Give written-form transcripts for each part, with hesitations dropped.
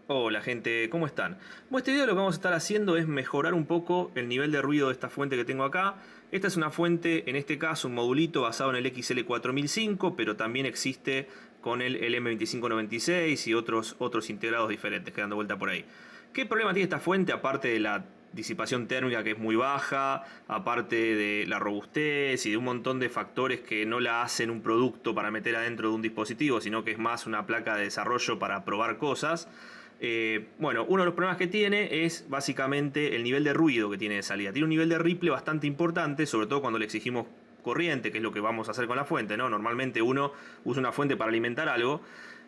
Hola gente, ¿cómo están? Bueno, este video lo que vamos a estar haciendo es mejorar un poco el nivel de ruido de esta fuente que tengo acá. Esta es una fuente, en este caso un modulito basado en el XL4005, pero también existe con el LM2596 y otros integrados diferentes que dan de vuelta por ahí. ¿Qué problema tiene esta fuente aparte de la disipación térmica que es muy baja, aparte de la robustez y de un montón de factores que no la hacen un producto para meter adentro de un dispositivo, sino que es más una placa de desarrollo para probar cosas? Bueno, uno de los problemas que tiene es básicamente el nivel de ruido que tiene de salida. Tiene un nivel de ripple bastante importante, sobre todo cuando le exigimos corriente, que es lo que vamos a hacer con la fuente, ¿no? Normalmente uno usa una fuente para alimentar algo.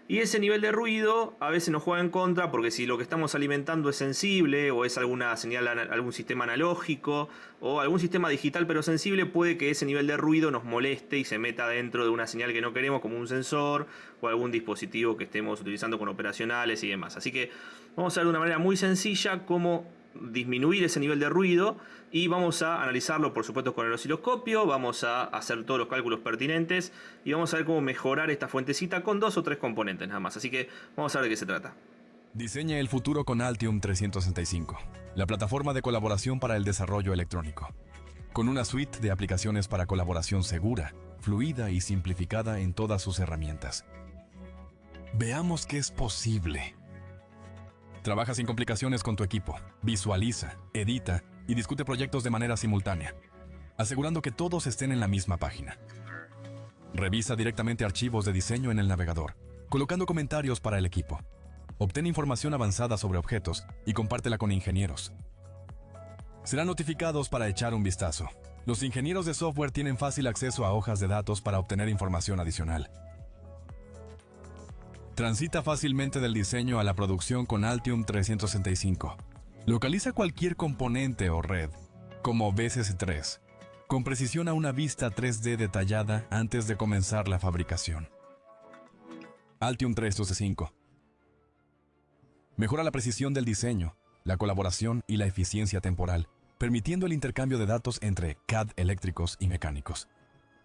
Y ese nivel de ruido a veces nos juega en contra porque si lo que estamos alimentando es sensible o es alguna señal, algún sistema analógico o algún sistema digital pero sensible, puede que ese nivel de ruido nos moleste y se meta dentro de una señal que no queremos, como un sensor o algún dispositivo que estemos utilizando con operacionales y demás. Así que vamos a ver de una manera muy sencilla cómo disminuir ese nivel de ruido y vamos a analizarlo por supuesto con el osciloscopio, vamos a hacer todos los cálculos pertinentes y vamos a ver cómo mejorar esta fuentecita con dos o tres componentes nada más, así que vamos a ver de qué se trata. Diseña el futuro con Altium 365, la plataforma de colaboración para el desarrollo electrónico, con una suite de aplicaciones para colaboración segura, fluida y simplificada en todas sus herramientas. Veamos qué es posible. Trabaja sin complicaciones con tu equipo, visualiza, edita y discute proyectos de manera simultánea, asegurando que todos estén en la misma página. Revisa directamente archivos de diseño en el navegador, colocando comentarios para el equipo. Obtén información avanzada sobre objetos y compártela con ingenieros. Serán notificados para echar un vistazo. Los ingenieros de software tienen fácil acceso a hojas de datos para obtener información adicional. Transita fácilmente del diseño a la producción con Altium 365. Localiza cualquier componente o red, como BSS3, con precisión a una vista 3D detallada antes de comenzar la fabricación. Altium 365. Mejora la precisión del diseño, la colaboración y la eficiencia temporal, permitiendo el intercambio de datos entre CAD eléctricos y mecánicos.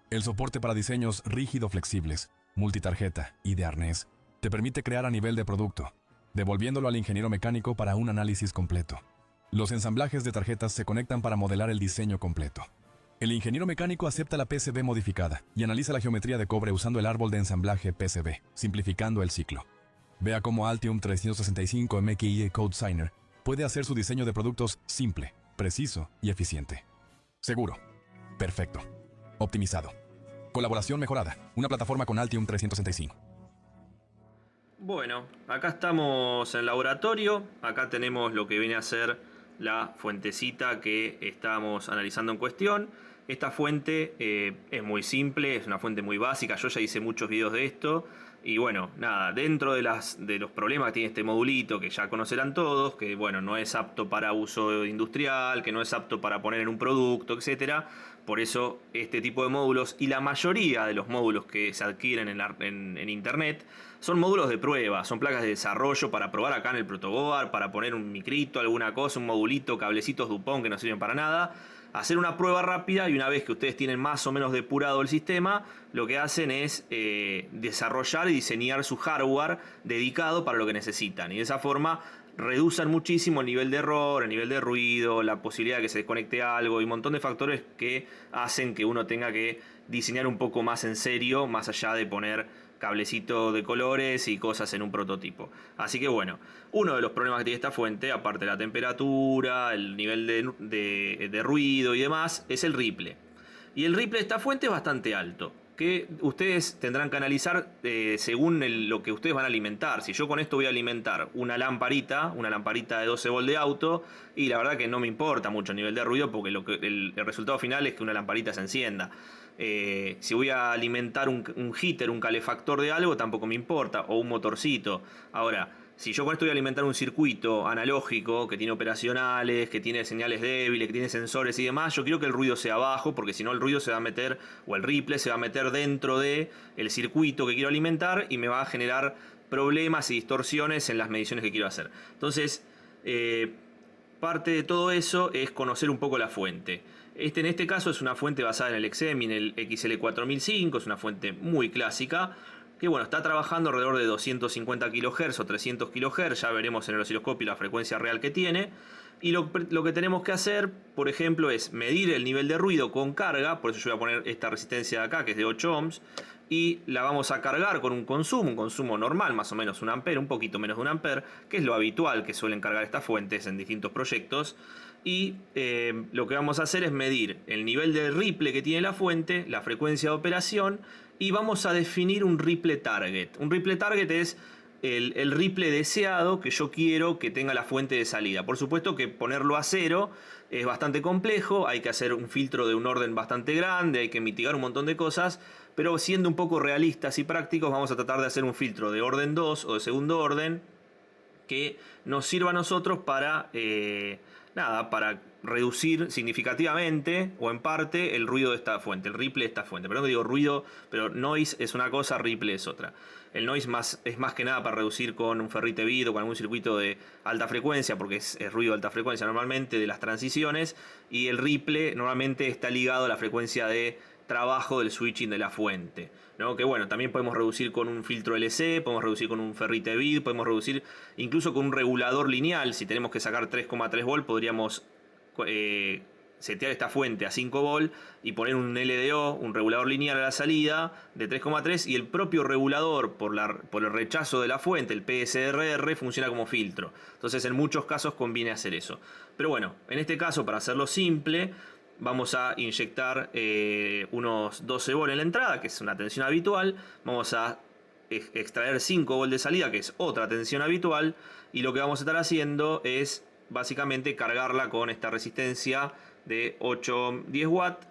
El soporte para diseños rígido-flexibles, multitarjeta y de arnés te permite crear a nivel de producto, devolviéndolo al ingeniero mecánico para un análisis completo. Los ensamblajes de tarjetas se conectan para modelar el diseño completo. El ingeniero mecánico acepta la PCB modificada y analiza la geometría de cobre usando el árbol de ensamblaje PCB, simplificando el ciclo. Vea cómo Altium 365 MKE CodeSigner puede hacer su diseño de productos simple, preciso y eficiente. Seguro. Perfecto. Optimizado. Colaboración mejorada. Una plataforma con Altium 365. Bueno, acá estamos en el laboratorio, acá tenemos lo que viene a ser la fuentecita que estamos analizando en cuestión. Esta fuente es muy simple, es una fuente muy básica, yo ya hice muchos videos de esto. Y bueno, nada, dentro de los problemas que tiene este modulito, que ya conocerán todos, que bueno, no es apto para uso industrial, que no es apto para poner en un producto, etcétera. Por eso este tipo de módulos y la mayoría de los módulos que se adquieren en internet son módulos de prueba, son placas de desarrollo para probar acá en el protoboard, para poner un micrito, alguna cosa, un modulito, cablecitos Dupont que no sirven para nada. Hacer una prueba rápida y una vez que ustedes tienen más o menos depurado el sistema, lo que hacen es desarrollar y diseñar su hardware dedicado para lo que necesitan. Y de esa forma reducen muchísimo el nivel de error, el nivel de ruido, la posibilidad de que se desconecte algo y un montón de factores que hacen que uno tenga que diseñar un poco más en serio, más allá de poner cablecito de colores y cosas en un prototipo. Así que bueno, uno de los problemas que tiene esta fuente, aparte de la temperatura, el nivel de ruido y demás, es el ripple. Y el ripple de esta fuente es bastante alto, que ustedes tendrán que analizar según lo que ustedes van a alimentar. Si yo con esto voy a alimentar una lamparita de 12 volt de auto, y la verdad que no me importa mucho el nivel de ruido porque el resultado final es que una lamparita se encienda. Si voy a alimentar un heater, un calefactor de algo, tampoco me importa, o un motorcito. Ahora, si yo con esto voy a alimentar un circuito analógico que tiene operacionales, que tiene señales débiles, que tiene sensores y demás, yo quiero que el ruido sea bajo, porque si no el ruido se va a meter, o el ripple se va a meter dentro de el circuito que quiero alimentar y me va a generar problemas y distorsiones en las mediciones que quiero hacer. Entonces, parte de todo eso es conocer un poco la fuente. En este caso es una fuente basada en el XEM y en el XL4005, es una fuente muy clásica, que bueno, está trabajando alrededor de 250 kHz o 300 kHz, ya veremos en el osciloscopio la frecuencia real que tiene. Y lo que tenemos que hacer, por ejemplo, es medir el nivel de ruido con carga, por eso yo voy a poner esta resistencia de acá, que es de 8 ohms, y la vamos a cargar con un consumo normal, más o menos 1 ampere, un poquito menos de 1 ampere, que es lo habitual que suelen cargar estas fuentes en distintos proyectos. Y lo que vamos a hacer es medir el nivel de ripple que tiene la fuente, la frecuencia de operación, y vamos a definir un ripple target. Un ripple target es el ripple deseado que yo quiero que tenga la fuente de salida. Por supuesto que ponerlo a 0 es bastante complejo, hay que hacer un filtro de un orden bastante grande, hay que mitigar un montón de cosas, pero siendo un poco realistas y prácticos vamos a tratar de hacer un filtro de orden 2 o de segundo orden que nos sirva a nosotros para, para reducir significativamente o en parte el ruido de esta fuente, el ripple de esta fuente. Perdón que digo ruido, pero noise es una cosa, ripple es otra. El noise es más que nada para reducir con un ferrite bit o con algún circuito de alta frecuencia, porque es ruido de alta frecuencia normalmente de las transiciones, y el ripple normalmente está ligado a la frecuencia de trabajo del switching de la fuente, ¿no? Que bueno, también podemos reducir con un filtro LC, podemos reducir con un ferrite bit, podemos reducir incluso con un regulador lineal. Si tenemos que sacar 3,3 volt, podríamos setear esta fuente a 5 volt y poner un LDO, un regulador lineal a la salida de 3,3, y el propio regulador por el rechazo de la fuente, el PSRR, funciona como filtro. Entonces en muchos casos conviene hacer eso. Pero bueno, en este caso, para hacerlo simple, vamos a inyectar unos 12 volt en la entrada, que es una tensión habitual. Vamos a extraer 5 volt de salida, que es otra tensión habitual. Y lo que vamos a estar haciendo es básicamente cargarla con esta resistencia de 8-10 watts.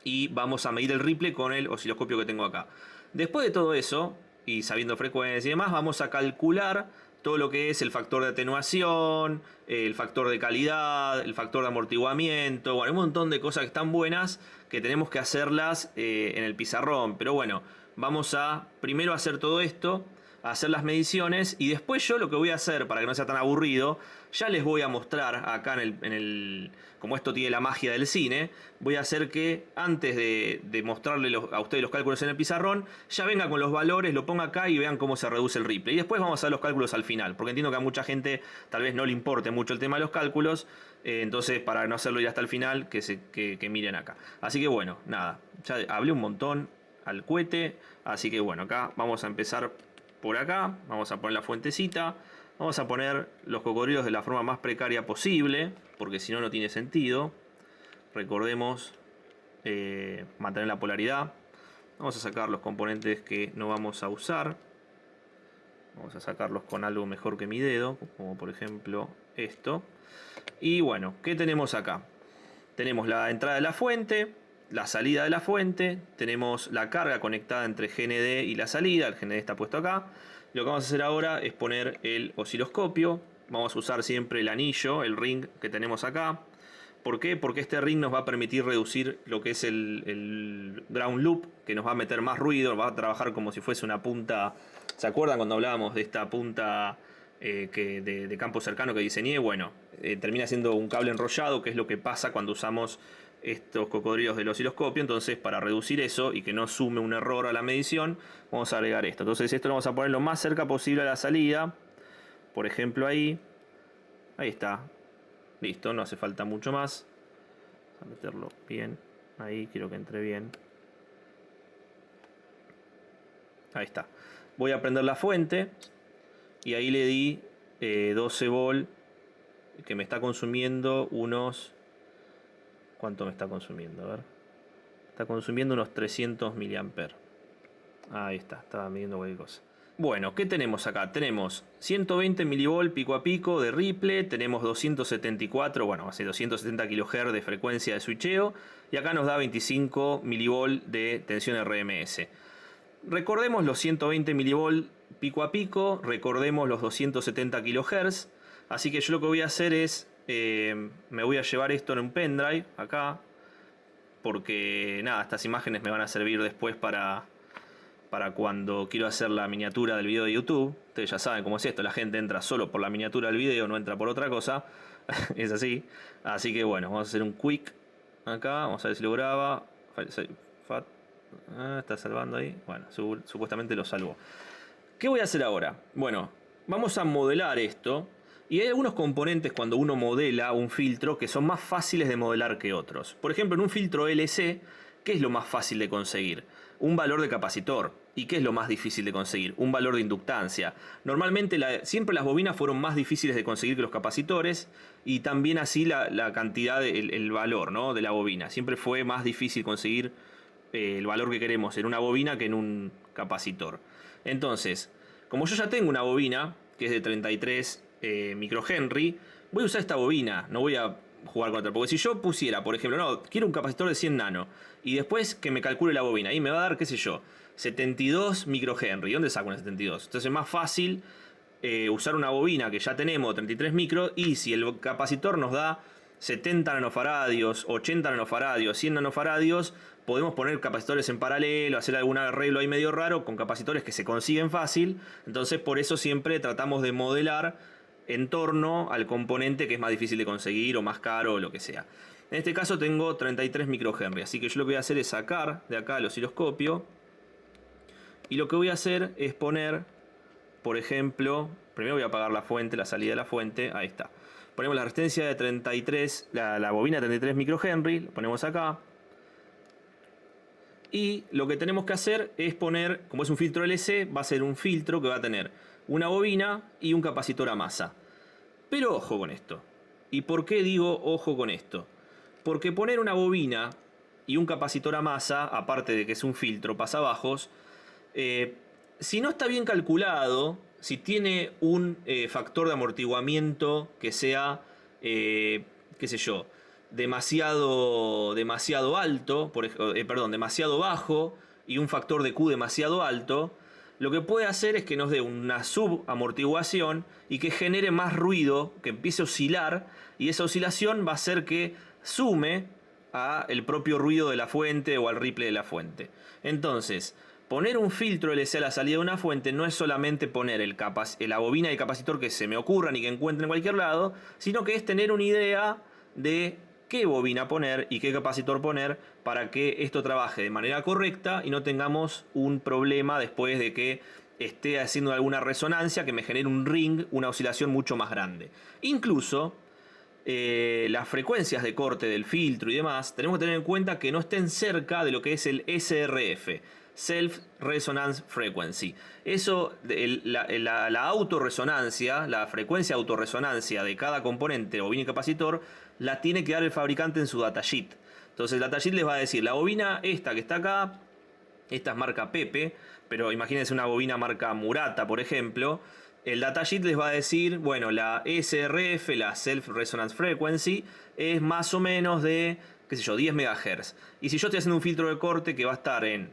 Y vamos a medir el ripple con el osciloscopio que tengo acá. Después de todo eso, y sabiendo frecuencia y demás, vamos a calcular todo lo que es el factor de atenuación, el factor de calidad, el factor de amortiguamiento. Bueno, un montón de cosas que están buenas que tenemos que hacerlas en el pizarrón. Pero bueno, vamos a primero hacer todo esto, a hacer las mediciones, y después yo lo que voy a hacer, para que no sea tan aburrido, ya les voy a mostrar acá como esto tiene la magia del cine, voy a hacer que antes de mostrarle a ustedes los cálculos en el pizarrón, ya venga con los valores, lo ponga acá y vean cómo se reduce el ripple. Y después vamos a hacer los cálculos al final, porque entiendo que a mucha gente tal vez no le importe mucho el tema de los cálculos, entonces para no hacerlo ya hasta el final, que miren acá. Así que bueno, nada, ya hablé un montón al cohete, así que bueno, acá vamos a empezar por acá, vamos a poner la fuentecita. Vamos a poner los cocodrilos de la forma más precaria posible, porque si no, no tiene sentido. Recordemos mantener la polaridad. Vamos a sacar los componentes que no vamos a usar. Vamos a sacarlos con algo mejor que mi dedo, como por ejemplo esto. Y bueno, ¿qué tenemos acá? Tenemos la entrada de la fuente, la salida de la fuente, tenemos la carga conectada entre GND y la salida. El GND está puesto acá. Lo que vamos a hacer ahora es poner el osciloscopio. Vamos a usar siempre el anillo, el ring que tenemos acá. ¿Por qué? Porque este ring nos va a permitir reducir lo que es el ground loop, que nos va a meter más ruido, va a trabajar como si fuese una punta. ¿Se acuerdan cuando hablábamos de esta punta de campo cercano que diseñé? Bueno, termina siendo un cable enrollado, que es lo que pasa cuando usamos estos cocodrilos del osciloscopio. Entonces, para reducir eso y que no sume un error a la medición, vamos a agregar esto. Entonces esto lo vamos a poner lo más cerca posible a la salida. Por ejemplo ahí está, listo, no hace falta mucho más. Vamos a meterlo bien ahí, quiero que entre bien. Ahí está. Voy a prender la fuente y ahí le di 12 volt, que me está consumiendo unos... ¿Cuánto me está consumiendo? A ver. Está consumiendo unos 300 miliamperes. Ahí está, estaba midiendo cualquier cosa. Bueno, ¿qué tenemos acá? Tenemos 120 milivolt pico a pico de ripple, tenemos 274, bueno, hace 270 kHz de frecuencia de switcheo, y acá nos da 25 milivolt de tensión RMS. Recordemos los 120 milivolt pico a pico, recordemos los 270 kHz, así que yo lo que voy a hacer es, me voy a llevar esto en un pendrive acá, porque nada, estas imágenes me van a servir después para cuando quiero hacer la miniatura del video de YouTube. Ustedes ya saben cómo es esto, la gente entra solo por la miniatura del video, no entra por otra cosa. Es así. Así que bueno, vamos a hacer un quick acá, vamos a ver si lo graba. Está salvando ahí. Bueno, supuestamente lo salvó. ¿Qué voy a hacer ahora? Bueno, vamos a modelar esto. Y hay algunos componentes cuando uno modela un filtro que son más fáciles de modelar que otros. Por ejemplo, en un filtro LC, ¿qué es lo más fácil de conseguir? Un valor de capacitor. ¿Y qué es lo más difícil de conseguir? Un valor de inductancia. Normalmente siempre las bobinas fueron más difíciles de conseguir que los capacitores y también así la cantidad, el valor, ¿no?, de la bobina. Siempre fue más difícil conseguir el valor que queremos en una bobina que en un capacitor. Entonces, como yo ya tengo una bobina que es de 33 microhenry, voy a usar esta bobina, no voy a jugar con otra. Porque si yo pusiera, por ejemplo, no, quiero un capacitor de 100 nano y después que me calcule la bobina y me va a dar, qué sé yo, 72 microhenry. ¿Dónde saco una 72? Entonces es más fácil usar una bobina que ya tenemos 33 micro, y si el capacitor nos da 70 nanofaradios, 80 nanofaradios, 100 nanofaradios, podemos poner capacitores en paralelo, hacer algún arreglo ahí medio raro con capacitores que se consiguen fácil. Entonces por eso siempre tratamos de modelar en torno al componente que es más difícil de conseguir o más caro o lo que sea. En este caso tengo 33 microhenry, así que yo lo que voy a hacer es sacar de acá el osciloscopio y lo que voy a hacer es poner, por ejemplo, primero voy a apagar la fuente, la salida de la fuente, ahí está. Ponemos la resistencia de 33, la bobina de 33 microhenry, lo ponemos acá. Y lo que tenemos que hacer es poner, como es un filtro LC, va a ser un filtro que va a tener una bobina y un capacitor a masa. Pero ojo con esto. ¿Y por qué digo ojo con esto? Porque poner una bobina y un capacitor a masa, aparte de que es un filtro pasabajos, si no está bien calculado, si tiene un factor de amortiguamiento que sea, qué sé yo, demasiado alto, demasiado bajo, y un factor de Q demasiado alto, lo que puede hacer es que nos dé una subamortiguación y que genere más ruido, que empiece a oscilar, y esa oscilación va a hacer que sume a el propio ruido de la fuente o al ripple de la fuente. Entonces, poner un filtro LC a la salida de una fuente no es solamente poner la bobina y el capacitor que se me ocurran y que encuentre en cualquier lado, sino que es tener una idea de qué bobina poner y qué capacitor poner para que esto trabaje de manera correcta y no tengamos un problema después de que esté haciendo alguna resonancia que me genere un ring, una oscilación mucho más grande. Incluso las frecuencias de corte del filtro y demás, tenemos que tener en cuenta que no estén cerca de lo que es el SRF, Self Resonance Frequency. Eso, la autorresonancia, la frecuencia autorresonancia de cada componente, bobina y capacitor, la tiene que dar el fabricante en su datasheet. Entonces el datasheet les va a decir, la bobina esta que está acá, esta es marca Pepe, pero imagínense una bobina marca Murata, por ejemplo. El datasheet les va a decir, bueno, la SRF, la Self Resonance Frequency, es más o menos de, qué sé yo, 10 MHz. Y si yo estoy haciendo un filtro de corte que va a estar en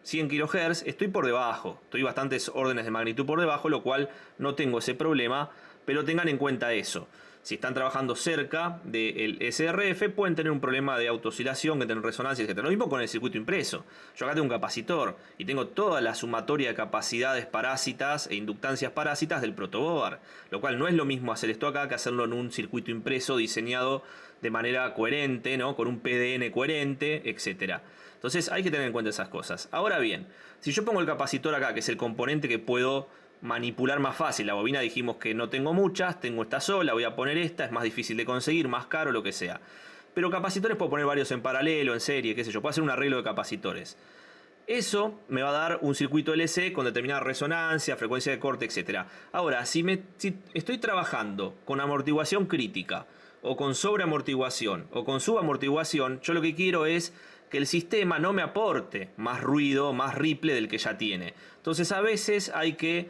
100 kHz, estoy por debajo, estoy bastantes órdenes de magnitud por debajo, lo cual no tengo ese problema, pero tengan en cuenta eso. Si están trabajando cerca del SRF, pueden tener un problema de autooscilación, que tener resonancia, etc. Lo mismo con el circuito impreso. Yo acá tengo un capacitor y tengo toda la sumatoria de capacidades parásitas e inductancias parásitas del protoboard, lo cual no es lo mismo hacer esto acá que hacerlo en un circuito impreso diseñado de manera coherente, ¿no?, con un PDN coherente, etc. Entonces hay que tener en cuenta esas cosas. Ahora bien, si yo pongo el capacitor acá, que es el componente que puedo manipular más fácil, la bobina dijimos que no tengo muchas, tengo esta sola, voy a poner esta, es más difícil de conseguir, más caro, lo que sea. Pero capacitores puedo poner varios en paralelo, en serie, qué sé yo, puedo hacer un arreglo de capacitores. Eso me va a dar un circuito LC con determinada resonancia, frecuencia de corte, etc. Ahora, si estoy trabajando con amortiguación crítica, o con sobreamortiguación, o con subamortiguación, yo lo que quiero es que el sistema no me aporte más ruido, más ripple del que ya tiene. Entonces a veces hay que,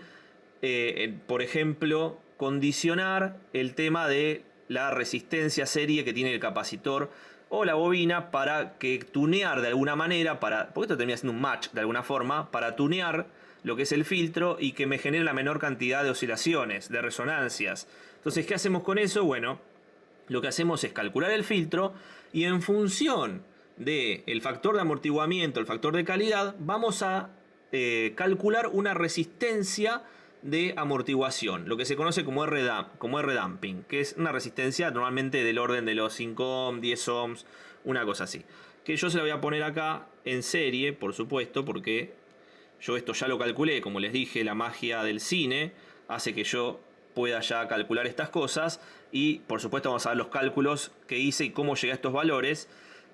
por ejemplo, condicionar el tema de la resistencia serie que tiene el capacitor o la bobina para que tunear de alguna manera, porque esto termina siendo un match de alguna forma, para tunear lo que es el filtro y que me genere la menor cantidad de oscilaciones, de resonancias. Entonces, ¿qué hacemos con eso? Bueno, lo que hacemos es calcular el filtro y en función del factor de amortiguamiento, el factor de calidad, vamos a calcular una resistencia de amortiguación, lo que se conoce como R-damping, que es una resistencia normalmente del orden de los 5 ohms, 10 ohms, una cosa así. que yo se la voy a poner acá en serie, por supuesto, porque yo esto ya lo calculé. Como les dije, la magia del cine hace que yo pueda ya calcular estas cosas. Y por supuesto vamos a ver los cálculos que hice y cómo llegué a estos valores.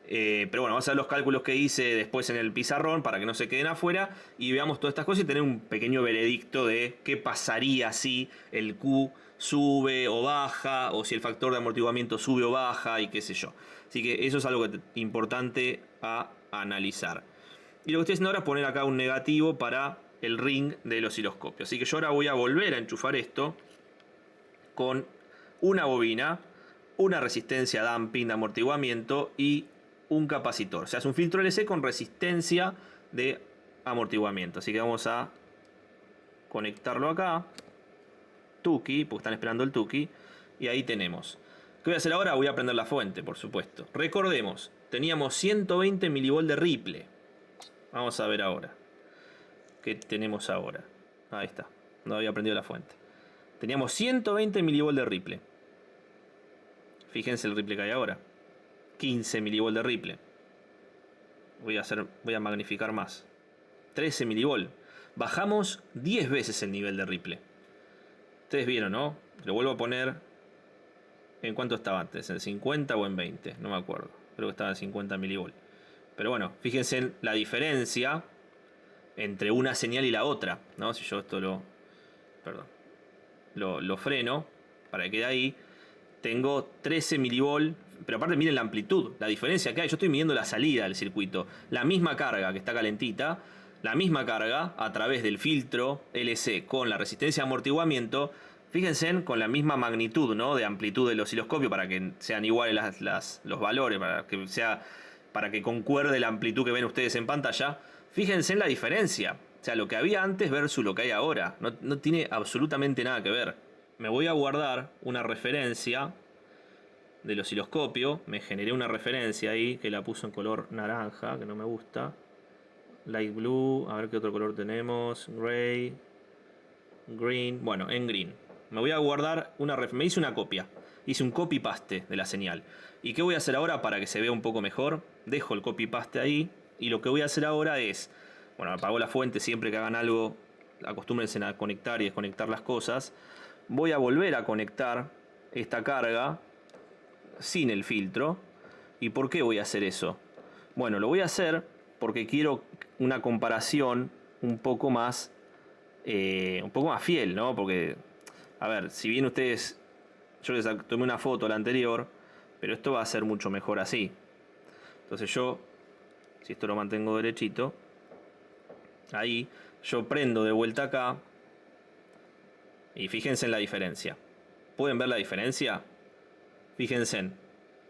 Pero bueno, vamos a ver los cálculos que hice después en el pizarrón para que no se queden afuera. Y veamos todas estas cosas y tener un pequeño veredicto de qué pasaría si el Q sube o baja, o si el factor de amortiguamiento sube o baja, y qué sé yo. Así que eso es algo importante a analizar. Y lo que estoy haciendo ahora es poner acá un negativo para el ring del osciloscopio. Así que yo ahora voy a volver a enchufar esto con una bobina, una resistencia damping de amortiguamiento y un capacitor. O sea, es un filtro LC con resistencia de amortiguamiento. Así que vamos a conectarlo acá. Tuki, porque están esperando el Tuki. Y ahí tenemos. ¿Qué voy a hacer ahora? Voy a prender la fuente, por supuesto. Recordemos, teníamos 120 milivolt de ripple. Vamos a ver ahora. ¿Qué tenemos ahora? Ahí está. No había prendido la fuente. Teníamos 120 milivolt de ripple. Fíjense el ripple que hay ahora. 15 milivolt de ripple. Voy a magnificar más. 13 milivolt. Bajamos 10 veces el nivel de ripple. Ustedes vieron, ¿no? Lo vuelvo a poner. ¿En cuánto estaba antes? ¿En 50 o en 20? No me acuerdo. Creo que estaba en 50 milivolt. Pero bueno, fíjense en la diferencia entre una señal y la otra, ¿no? Si yo esto lo freno para que quede ahí, tengo 13 milivolt. Pero aparte miren la amplitud, la diferencia que hay. Yo estoy midiendo la salida del circuito. La misma carga que está calentita, la misma carga a través del filtro LC con la resistencia de amortiguamiento. Fíjense con la misma magnitud, ¿no?, de amplitud del osciloscopio, para que sean iguales los valores, para que concuerde la amplitud que ven ustedes en pantalla. Fíjense en la diferencia. O sea, lo que había antes versus lo que hay ahora. No tiene absolutamente nada que ver. Me voy a guardar una referencia del osciloscopio. Me generé una referencia ahí que la puso en color naranja, que no me gusta. Light blue, a ver qué otro color tenemos. Gray, green, bueno, en green. Me voy a guardar una referencia. Me hice una copia. Hice un copy paste de la señal. ¿Y qué voy a hacer ahora para que se vea un poco mejor? Dejo el copy paste ahí. Y lo que voy a hacer ahora es, bueno, apago la fuente. Siempre que hagan algo, acostúmbrense a conectar y desconectar las cosas. Voy a volver a conectar esta carga sin el filtro. ¿Y por qué voy a hacer eso? Bueno, lo voy a hacer porque quiero una comparación un poco más fiel, ¿no? Porque, a ver, si bien ustedes, yo les tomé una foto la anterior, pero esto va a ser mucho mejor así. Entonces yo, si esto lo mantengo derechito, ahí, yo prendo de vuelta acá y fíjense en la diferencia. ¿Pueden ver la diferencia? Fíjense en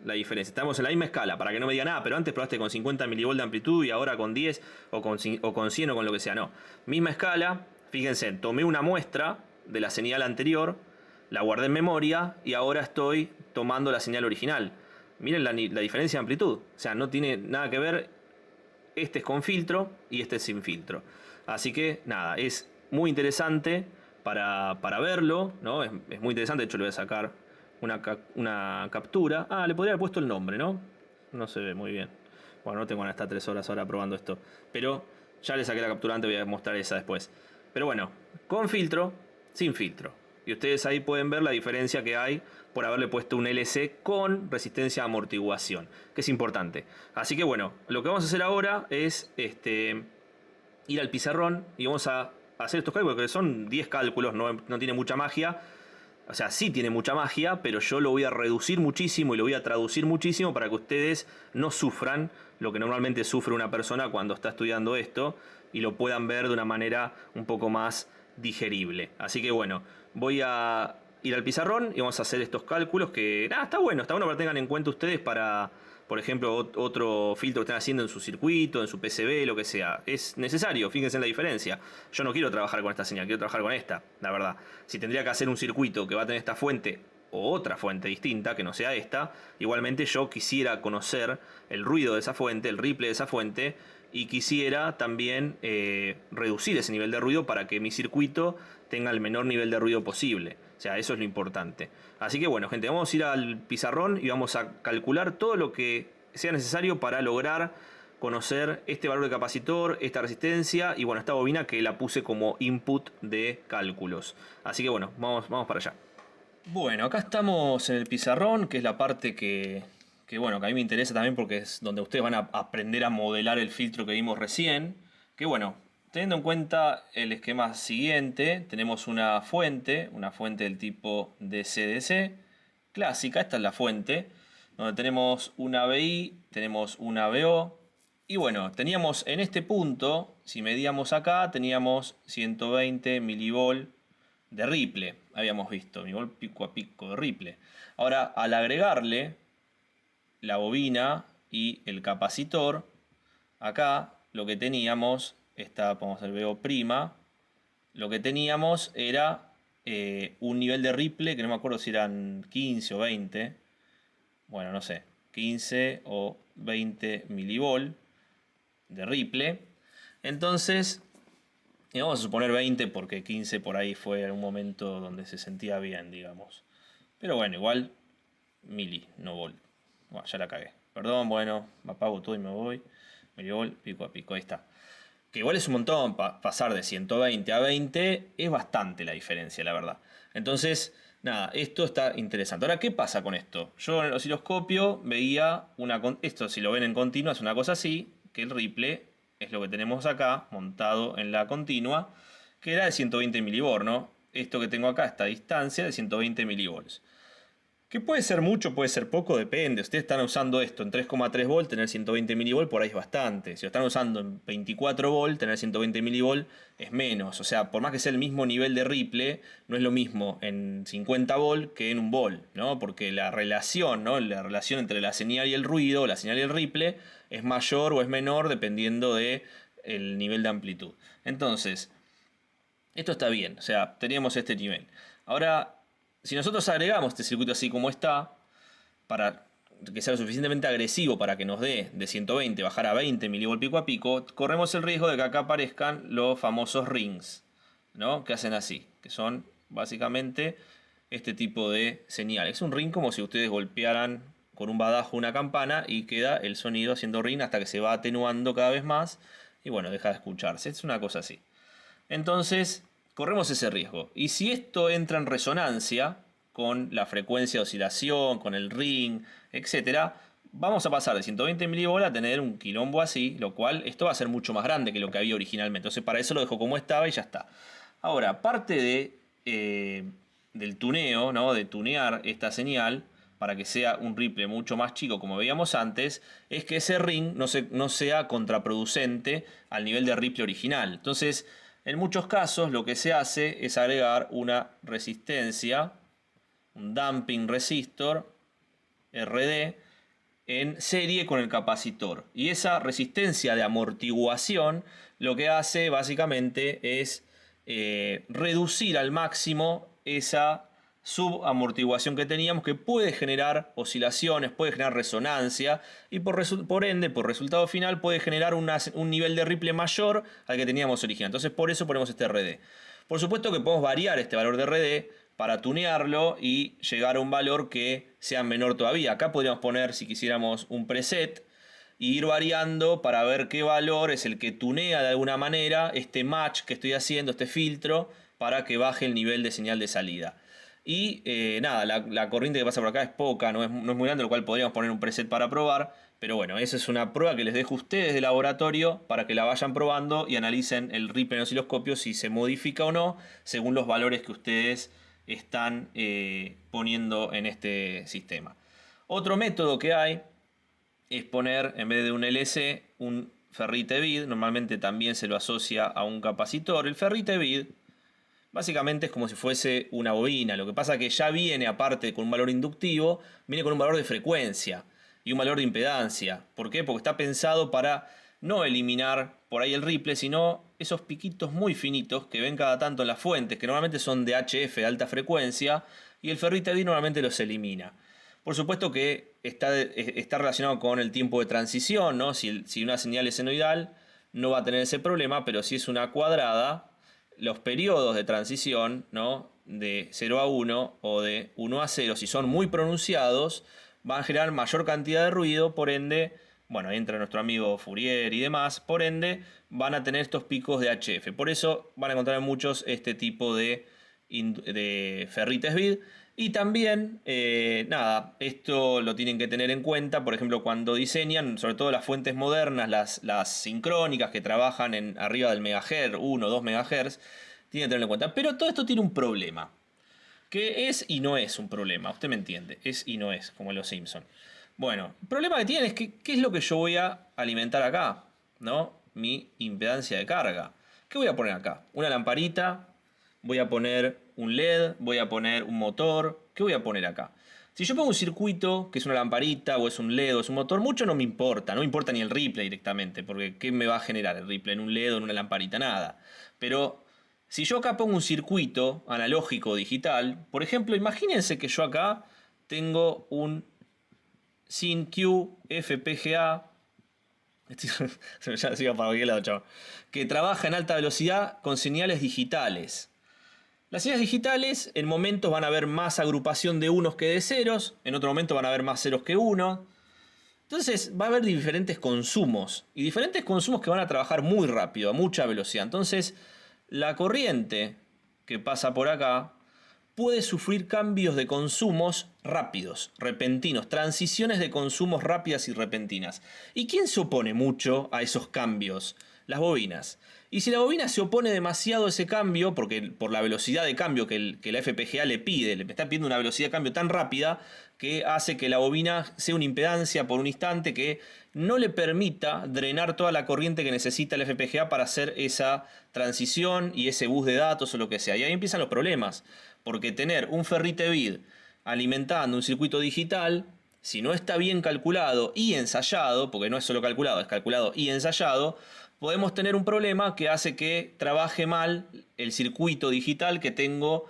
la diferencia. Estamos en la misma escala, para que no me digan nada, pero antes probaste con 50 milivolt de amplitud y ahora con 10 o con 100 o con lo que sea. No, misma escala. Fíjense, tomé una muestra de la señal anterior, la guardé en memoria y ahora estoy tomando la señal original. Miren la diferencia de amplitud. O sea, no tiene nada que ver. Este es con filtro y este es sin filtro. Así que nada, es muy interesante para verlo, ¿no? Es muy interesante. De hecho, le voy a sacar una captura. Ah, le podría haber puesto el nombre, ¿no? No se ve muy bien. Bueno, no tengo hasta 3 horas ahora probando esto. Pero ya le saqué la captura antes, voy a mostrar esa después. Pero bueno, con filtro, sin filtro. Y ustedes ahí pueden ver la diferencia que hay por haberle puesto un LC con resistencia a amortiguación, que es importante. Así que bueno, lo que vamos a hacer ahora es ir al pizarrón y vamos a hacer estos cálculos, que son 10 cálculos, no tiene mucha magia. O sea, sí tiene mucha magia, pero yo lo voy a reducir muchísimo y lo voy a traducir muchísimo para que ustedes no sufran lo que normalmente sufre una persona cuando está estudiando esto y lo puedan ver de una manera un poco más digerible. Así que bueno, voy a ir al pizarrón y vamos a hacer estos cálculos que, nada, está bueno para que tengan en cuenta ustedes para, por ejemplo, otro filtro que estén haciendo en su circuito, en su PCB, lo que sea. Es necesario, fíjense en la diferencia. Yo no quiero trabajar con esta señal, quiero trabajar con esta, la verdad. Si tendría que hacer un circuito que va a tener esta fuente o otra fuente distinta, que no sea esta, igualmente yo quisiera conocer el ruido de esa fuente, el ripple de esa fuente, y quisiera también reducir ese nivel de ruido para que mi circuito tenga el menor nivel de ruido posible. O sea, eso es lo importante. Así que bueno, gente, vamos a ir al pizarrón y vamos a calcular todo lo que sea necesario para lograr conocer este valor de capacitor, esta resistencia y bueno, esta bobina que la puse como input de cálculos. Así que bueno, vamos para allá. Bueno, acá estamos en el pizarrón, que es la parte que bueno, que a mí me interesa también porque es donde ustedes van a aprender a modelar el filtro que vimos recién. Que bueno, teniendo en cuenta el esquema siguiente, tenemos una fuente del tipo DC-DC, clásica, esta es la fuente, donde tenemos una BI, tenemos una BO, y bueno, teníamos en este punto, si medíamos acá, teníamos 120 milivolt de Ripple, habíamos visto, milivolt pico a pico de Ripple. Ahora, al agregarle la bobina y el capacitor, acá lo que teníamos, vamos a ver, BO', lo que teníamos era un nivel de Ripple que no me acuerdo si eran 15 o 20, bueno, no sé, 15 o 20 milivolt de Ripple. Entonces, vamos a suponer 20 porque 15 por ahí fue un momento donde se sentía bien, digamos. Pero bueno, igual mili, no volt. Bueno, ya la cagué. Perdón, bueno, apago todo y me voy. Milivolt, pico a pico, ahí está. Que igual es un montón, pasar de 120 a 20 es bastante la diferencia, la verdad. Entonces, nada, esto está interesante. Ahora, ¿qué pasa con esto? Yo en el osciloscopio veía esto, si lo ven en continua, es una cosa así, que el Ripple es lo que tenemos acá, montado en la continua, que era de 120 milivolts, ¿no? Esto que tengo acá, esta distancia de 120 milivolts. Que puede ser mucho, puede ser poco, depende. Ustedes están usando esto en 3,3 volt, tener 120 milivolt por ahí es bastante. Si lo están usando en 24 volt, tener 120 milivolt es menos. O sea, por más que sea el mismo nivel de Ripple, no es lo mismo en 50 volt que en 1 volt, ¿no? Porque la relación, ¿no? La relación entre la señal y el ruido, la señal y el Ripple, es mayor o es menor dependiendo del nivel de amplitud. Entonces, esto está bien. O sea, teníamos este nivel. Ahora, si nosotros agregamos este circuito así como está, para que sea lo suficientemente agresivo para que nos dé de 120 bajar a 20 milivolt pico a pico, corremos el riesgo de que acá aparezcan los famosos rings, ¿no? Que hacen así, que son básicamente este tipo de señal. Es un ring como si ustedes golpearan con un badajo una campana y queda el sonido haciendo ring hasta que se va atenuando cada vez más y bueno, deja de escucharse. Es una cosa así. Entonces, corremos ese riesgo. Y si esto entra en resonancia con la frecuencia de oscilación, con el ring, etc., vamos a pasar de 120 milivolts a tener un quilombo así, lo cual esto va a ser mucho más grande que lo que había originalmente. Entonces para eso lo dejo como estaba y ya está. Ahora, parte del tuneo, ¿no? De tunear esta señal para que sea un Ripple mucho más chico como veíamos antes, es que ese ring no sea contraproducente al nivel de Ripple original. Entonces, en muchos casos lo que se hace es agregar una resistencia, un damping resistor, RD, en serie con el capacitor. Y esa resistencia de amortiguación lo que hace básicamente es reducir al máximo esa subamortiguación que teníamos, que puede generar oscilaciones, puede generar resonancia y por ende, por resultado final, puede generar un nivel de Ripple mayor al que teníamos original. Entonces por eso ponemos este RD. Por supuesto que podemos variar este valor de RD para tunearlo y llegar a un valor que sea menor todavía. Acá podríamos poner, si quisiéramos, un preset y ir variando para ver qué valor es el que tunea de alguna manera este match que estoy haciendo, este filtro, para que baje el nivel de señal de salida. Y nada, la corriente que pasa por acá es poca, no es muy grande, lo cual podríamos poner un preset para probar. Pero bueno, esa es una prueba que les dejo a ustedes de laboratorio para que la vayan probando y analicen el Ripple en osciloscopio si se modifica o no según los valores que ustedes están poniendo en este sistema. Otro método que hay es poner, en vez de un LC, un ferrite vid. Normalmente también se lo asocia a un capacitor. El ferrite vid básicamente es como si fuese una bobina. Lo que pasa es que ya viene, aparte con un valor inductivo, viene con un valor de frecuencia y un valor de impedancia. ¿Por qué? Porque está pensado para no eliminar por ahí el Ripple, sino esos piquitos muy finitos que ven cada tanto en las fuentes, que normalmente son de HF de alta frecuencia, y el ferrite vid normalmente los elimina. Por supuesto que está relacionado con el tiempo de transición, ¿no? Si una señal es senoidal, no va a tener ese problema, pero si es una cuadrada, los periodos de transición, ¿no? De 0 a 1 o de 1 a 0, si son muy pronunciados, van a generar mayor cantidad de ruido, por ende, bueno, entra nuestro amigo Fourier y demás, por ende van a tener estos picos de HF. Por eso van a encontrar en muchos este tipo de ferrites vid. Y también, nada, esto lo tienen que tener en cuenta, por ejemplo, cuando diseñan, sobre todo las fuentes modernas, las sincrónicas que trabajan en arriba del megahertz, 1 o 2 megahertz, tienen que tenerlo en cuenta. Pero todo esto tiene un problema, que es y no es un problema, usted me entiende, es y no es, como en Los Simpsons. Bueno, el problema que tienen es que, ¿qué es lo que yo voy a alimentar acá? ¿No? Mi impedancia de carga. ¿Qué voy a poner acá? Una lamparita, voy a poner un LED, voy a poner un motor. ¿Qué voy a poner acá? Si yo pongo un circuito, que es una lamparita, o es un LED, o es un motor, mucho no me importa. No me importa ni el replay directamente, porque ¿qué me va a generar el replay en un LED o en una lamparita? Nada. Pero si yo acá pongo un circuito analógico digital, por ejemplo, imagínense que yo acá tengo un SYNQ FPGA, ya se iba para cualquier lado, chavo, que trabaja en alta velocidad con señales digitales. Las señales digitales en momentos van a haber más agrupación de unos que de ceros, en otro momento van a haber más ceros que unos. Entonces va a haber diferentes consumos y diferentes consumos que van a trabajar muy rápido, a mucha velocidad. Entonces la corriente que pasa por acá puede sufrir cambios de consumos rápidos, repentinos, transiciones de consumos rápidas y repentinas. ¿Y quién se opone mucho a esos cambios? Las bobinas. Y si la bobina se opone demasiado a ese cambio, porque por la velocidad de cambio que la FPGA le pide, le está pidiendo una velocidad de cambio tan rápida que hace que la bobina sea una impedancia por un instante que no le permita drenar toda la corriente que necesita el FPGA para hacer esa transición y ese bus de datos o lo que sea. Y ahí empiezan los problemas, porque tener un ferrite vid alimentando un circuito digital, si no está bien calculado y ensayado, porque no es solo calculado, es calculado y ensayado, podemos tener un problema que hace que trabaje mal el circuito digital que tengo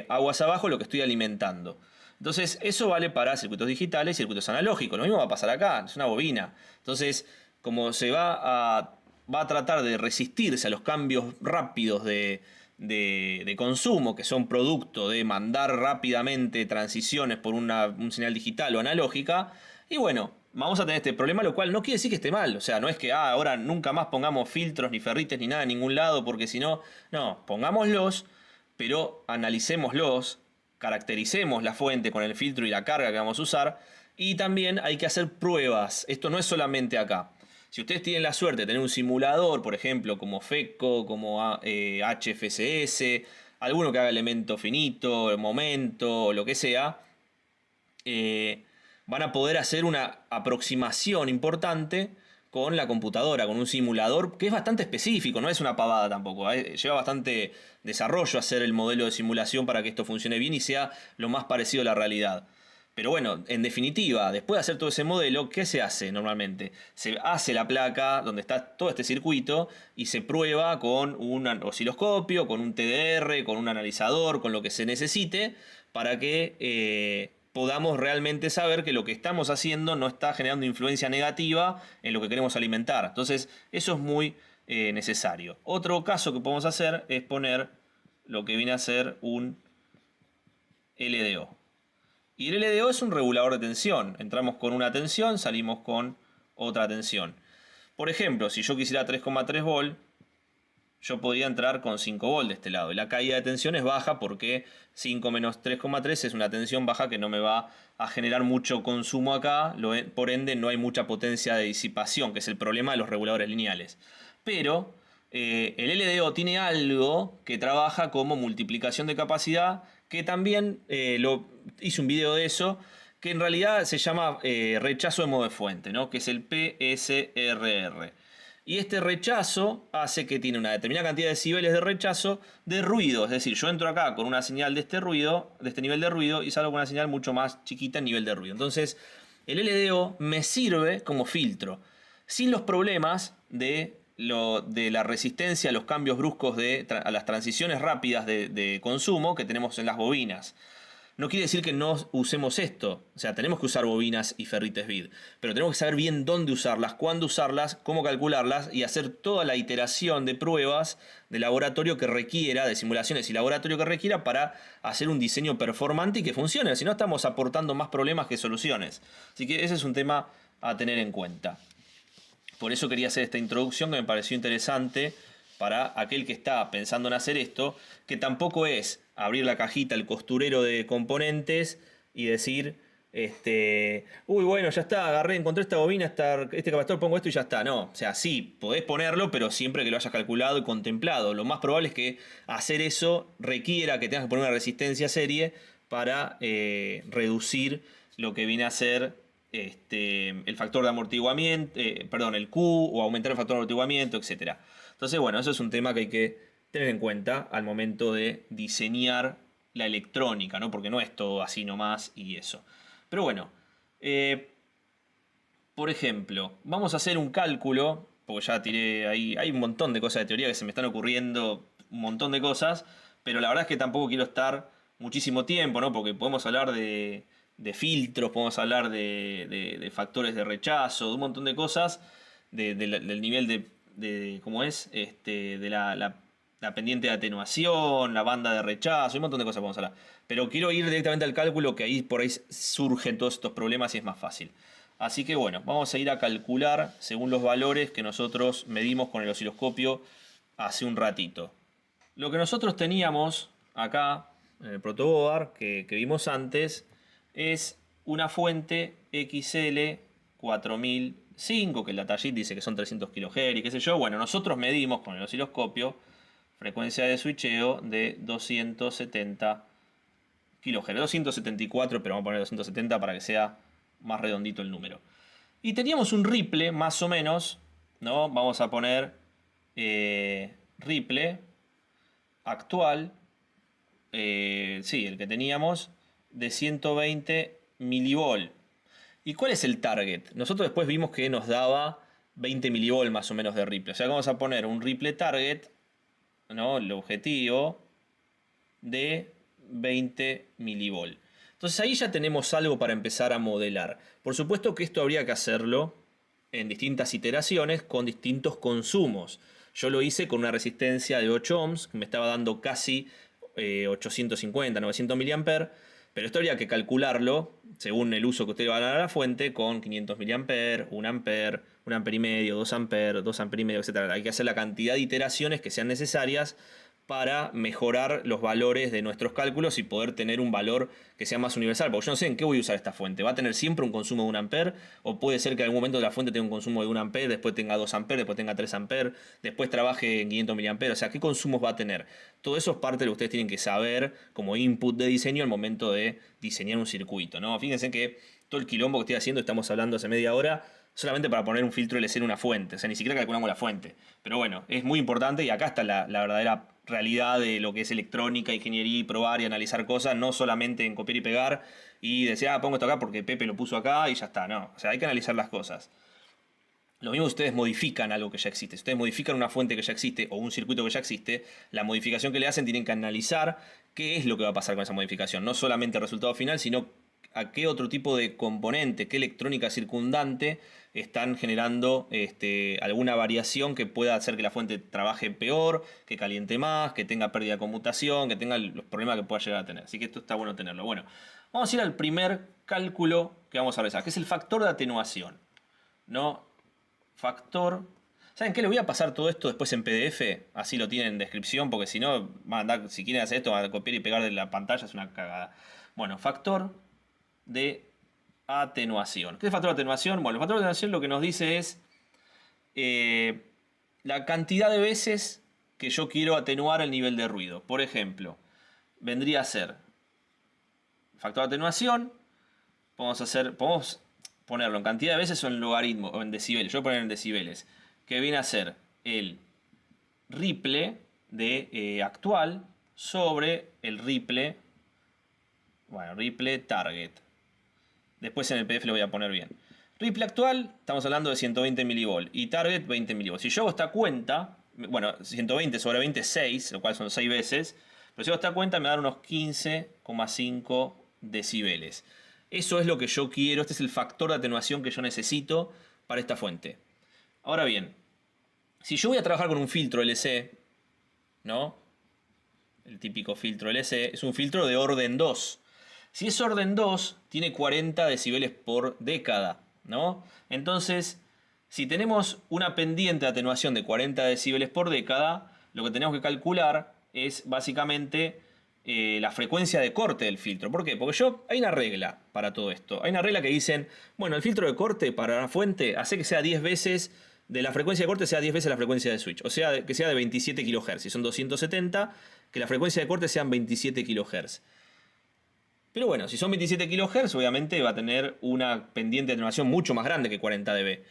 aguas abajo, lo que estoy alimentando. Entonces, eso vale para circuitos digitales y circuitos analógicos. Lo mismo va a pasar acá, es una bobina. Entonces, como se va a tratar de resistirse a los cambios rápidos de consumo, que son producto de mandar rápidamente transiciones por un señal digital o analógica, y bueno, vamos a tener este problema, lo cual no quiere decir que esté mal. O sea, no es que ahora nunca más pongamos filtros, ni ferrites, ni nada en ningún lado, porque si no, no, pongámoslos, pero analicémoslos, caractericemos la fuente con el filtro y la carga que vamos a usar, y también hay que hacer pruebas. Esto no es solamente acá. Si ustedes tienen la suerte de tener un simulador, por ejemplo, como FECO, como HFSS, alguno que haga elemento finito, momento, o lo que sea, van a poder hacer una aproximación importante con la computadora, con un simulador que es bastante específico, no es una pavada tampoco. Lleva bastante desarrollo hacer el modelo de simulación para que esto funcione bien y sea lo más parecido a la realidad. Pero bueno, en definitiva, después de hacer todo ese modelo, ¿qué se hace normalmente? Se hace la placa donde está todo este circuito y se prueba con un osciloscopio, con un TDR, con un analizador, con lo que se necesite para que podamos realmente saber que lo que estamos haciendo no está generando influencia negativa en lo que queremos alimentar. Entonces, eso es muy necesario. Otro caso que podemos hacer es poner lo que viene a ser un LDO. Y el LDO es un regulador de tensión. Entramos con una tensión, salimos con otra tensión. Por ejemplo, si yo quisiera 3,3 volt, yo podría entrar con 5 volt de este lado. Y la caída de tensión es baja porque 5 menos 3,3 es una tensión baja que no me va a generar mucho consumo acá. Por ende, no hay mucha potencia de disipación, que es el problema de los reguladores lineales. Pero el LDO tiene algo que trabaja como multiplicación de capacidad, que también hice un video de eso, que en realidad se llama rechazo de modo de fuente, ¿no? Que es el PSRR. Y este rechazo hace que tiene una determinada cantidad de decibeles de rechazo de ruido. Es decir, yo entro acá con una señal de este nivel de ruido, y salgo con una señal mucho más chiquita en nivel de ruido. Entonces, el LDO me sirve como filtro, sin los problemas de la resistencia a los cambios bruscos a las transiciones rápidas de consumo que tenemos en las bobinas. No quiere decir que no usemos esto. O sea, tenemos que usar bobinas y ferrites BID. Pero tenemos que saber bien dónde usarlas, cuándo usarlas, cómo calcularlas y hacer toda la iteración de pruebas de laboratorio que requiera, de simulaciones y laboratorio que requiera para hacer un diseño performante y que funcione. Si no, estamos aportando más problemas que soluciones. Así que ese es un tema a tener en cuenta. Por eso quería hacer esta introducción que me pareció interesante para aquel que está pensando en hacer esto, que tampoco es abrir la cajita, el costurero de componentes y decir, uy, bueno, ya está, agarré, encontré esta bobina, este capacitor, pongo esto y ya está. No, o sea, sí, podés ponerlo, pero siempre que lo hayas calculado y contemplado. Lo más probable es que hacer eso requiera que tengas que poner una resistencia serie para reducir lo que viene a ser el factor de amortiguamiento, perdón, el Q, o aumentar el factor de amortiguamiento, etcétera. Entonces, bueno, eso es un tema que hay que tener en cuenta al momento de diseñar la electrónica, ¿no? Porque no es todo así nomás y eso. Pero bueno, por ejemplo, vamos a hacer un cálculo, porque ya tiré ahí, hay un montón de cosas de teoría que se me están ocurriendo, un montón de cosas, pero la verdad es que tampoco quiero estar muchísimo tiempo, ¿no? Porque podemos hablar de filtros, podemos hablar de factores de rechazo, de un montón de cosas, del nivel ¿cómo es? De la pendiente de atenuación, la banda de rechazo, un montón de cosas podemos hablar. Pero quiero ir directamente al cálculo, que ahí por ahí surgen todos estos problemas y es más fácil. Así que bueno, vamos a ir a calcular según los valores que nosotros medimos con el osciloscopio hace un ratito. Lo que nosotros teníamos acá en el protoboard que vimos antes es una fuente XL 4005, que el datasheet dice que son 300 kHz y qué sé yo. Bueno, nosotros medimos con el osciloscopio frecuencia de switcheo de 270 kHz, 274, pero vamos a poner 270 para que sea más redondito el número. Y teníamos un ripple, más o menos, ¿no? Vamos a poner ripple actual, sí, el que teníamos, de 120 milivolt. ¿Y cuál es el target? Nosotros después vimos que nos daba 20 milivolt más o menos de ripple. O sea que vamos a poner un ripple target, ¿no? El objetivo de 20 milivolt. Entonces ahí ya tenemos algo para empezar a modelar. Por supuesto que esto habría que hacerlo en distintas iteraciones con distintos consumos. Yo lo hice con una resistencia de 8 ohms que me estaba dando casi 850, 900 mA, pero esto habría que calcularlo según el uso que usted va a dar a la fuente con 500 mA, 1 ampere, 1 ampere y medio, 2 ampere, 2 ampere y medio, etc. Hay que hacer la cantidad de iteraciones que sean necesarias para mejorar los valores de nuestros cálculos y poder tener un valor que sea más universal. Porque yo no sé en qué voy a usar esta fuente. ¿Va a tener siempre un consumo de 1 ampere? ¿O puede ser que en algún momento la fuente tenga un consumo de 1 ampere, después tenga 2 ampere, después tenga 3 ampere, después trabaje en 500 mA? O sea, ¿qué consumos va a tener? Todo eso es parte de lo que ustedes tienen que saber como input de diseño al momento de diseñar un circuito, ¿no? Fíjense que todo el quilombo que estoy haciendo, estamos hablando hace media hora, solamente para poner un filtro LC en una fuente. O sea, ni siquiera calculamos la fuente. Pero bueno, es muy importante y acá está la verdadera realidad de lo que es electrónica, ingeniería y probar y analizar cosas, no solamente en copiar y pegar y decir, pongo esto acá porque Pepe lo puso acá y ya está. No, o sea, hay que analizar las cosas. Lo mismo ustedes modifican algo que ya existe. Si ustedes modifican una fuente que ya existe o un circuito que ya existe, la modificación que le hacen tienen que analizar qué es lo que va a pasar con esa modificación. No solamente el resultado final, sino a qué otro tipo de componente, qué electrónica circundante están generando alguna variación que pueda hacer que la fuente trabaje peor, que caliente más, que tenga pérdida de conmutación, que tenga los problemas que pueda llegar a tener. Así que esto está bueno tenerlo. Bueno, vamos a ir al primer cálculo que vamos a realizar, que es el factor de atenuación. ¿No? Factor. ¿Saben qué? Le voy a pasar todo esto después en PDF, así lo tienen en descripción, porque si no, van a andar, si quieren hacer esto, van a copiar y pegar de la pantalla, es una cagada. Bueno, factor de atenuación. ¿Qué es el factor de atenuación? Bueno, el factor de atenuación lo que nos dice es la cantidad de veces que yo quiero atenuar el nivel de ruido. Por ejemplo, vendría a ser factor de atenuación, podemos ponerlo en cantidad de veces o en logaritmo o en decibeles. Yo voy a poner en decibeles, que viene a ser el ripple de actual sobre el ripple, bueno, ripple target. Después en el PDF lo voy a poner bien. Ripple actual, estamos hablando de 120 milivolt y target 20 milivolt. Si yo hago esta cuenta, bueno, 120 sobre 20 es 6, lo cual son 6 veces, pero si hago esta cuenta me da unos 15,5 decibeles. Eso es lo que yo quiero, este es el factor de atenuación que yo necesito para esta fuente. Ahora bien, si yo voy a trabajar con un filtro LC, ¿no? El típico filtro LC es un filtro de orden 2. Si es orden 2, tiene 40 decibeles por década, ¿no? Entonces, si tenemos una pendiente de atenuación de 40 decibeles por década, lo que tenemos que calcular es básicamente la frecuencia de corte del filtro. ¿Por qué? Porque hay una regla para todo esto. Hay una regla que dicen, bueno, el filtro de corte para la fuente hace que sea 10 veces, de la frecuencia de corte sea 10 veces la frecuencia de switch. O sea, que sea de 27 kHz. Si son 270, que la frecuencia de corte sean 27 kHz. Pero bueno, si son 27 kHz, obviamente va a tener una pendiente de atenuación mucho más grande que 40 dB.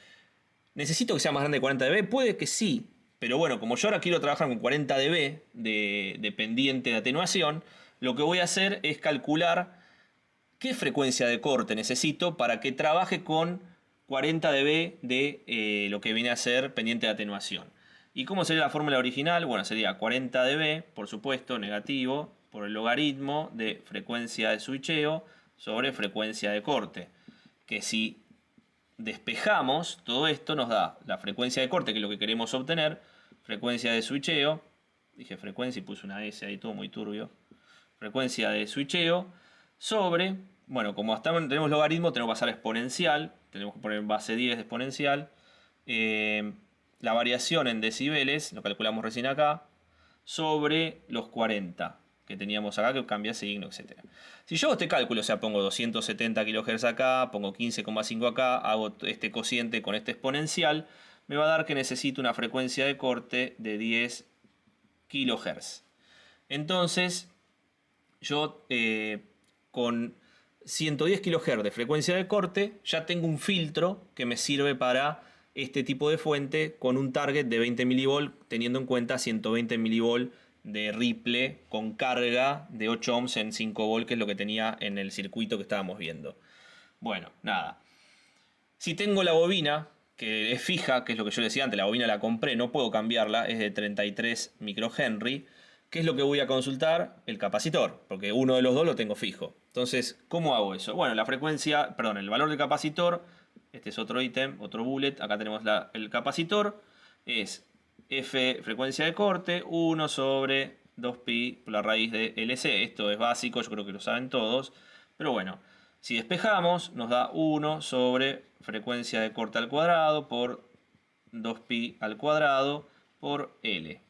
¿Necesito que sea más grande de 40 dB? Puede que sí. Pero bueno, como yo ahora quiero trabajar con 40 dB de pendiente de atenuación, lo que voy a hacer es calcular qué frecuencia de corte necesito para que trabaje con 40 dB de lo que viene a ser pendiente de atenuación. ¿Y cómo sería la fórmula original? Bueno, sería 40 dB, por supuesto, negativo, por el logaritmo de frecuencia de switcheo sobre frecuencia de corte. Que si despejamos todo esto nos da la frecuencia de corte, que es lo que queremos obtener, frecuencia de switcheo, dije frecuencia y puse una S ahí todo muy turbio, frecuencia de switcheo sobre, bueno, como hasta tenemos logaritmo, tenemos que pasar a exponencial, tenemos que poner base 10 de exponencial, la variación en decibeles, lo calculamos recién acá, sobre los 40 que teníamos acá, que cambia signo, etc. Si yo hago este cálculo, o sea, pongo 270 kHz acá, pongo 15,5 acá, hago este cociente con este exponencial, me va a dar que necesito una frecuencia de corte de 10 kHz. Entonces, yo con 110 kHz de frecuencia de corte, ya tengo un filtro que me sirve para este tipo de fuente con un target de 20 mV, teniendo en cuenta 120 mV de ripple con carga de 8 ohms en 5 volt, que es lo que tenía en el circuito que estábamos viendo. Bueno, nada. Si tengo la bobina, que es fija, que es lo que yo decía antes, la bobina la compré, no puedo cambiarla, es de 33 microhenry. ¿Qué es lo que voy a consultar? El capacitor, porque uno de los dos lo tengo fijo. Entonces, ¿cómo hago eso? Bueno, la frecuencia, perdón, el valor del capacitor, este es otro ítem, otro bullet, acá tenemos el capacitor, es F frecuencia de corte, 1 sobre 2pi por la raíz de LC. Esto es básico, yo creo que lo saben todos. Pero bueno, si despejamos, nos da 1 sobre frecuencia de corte al cuadrado por 2pi al cuadrado por L.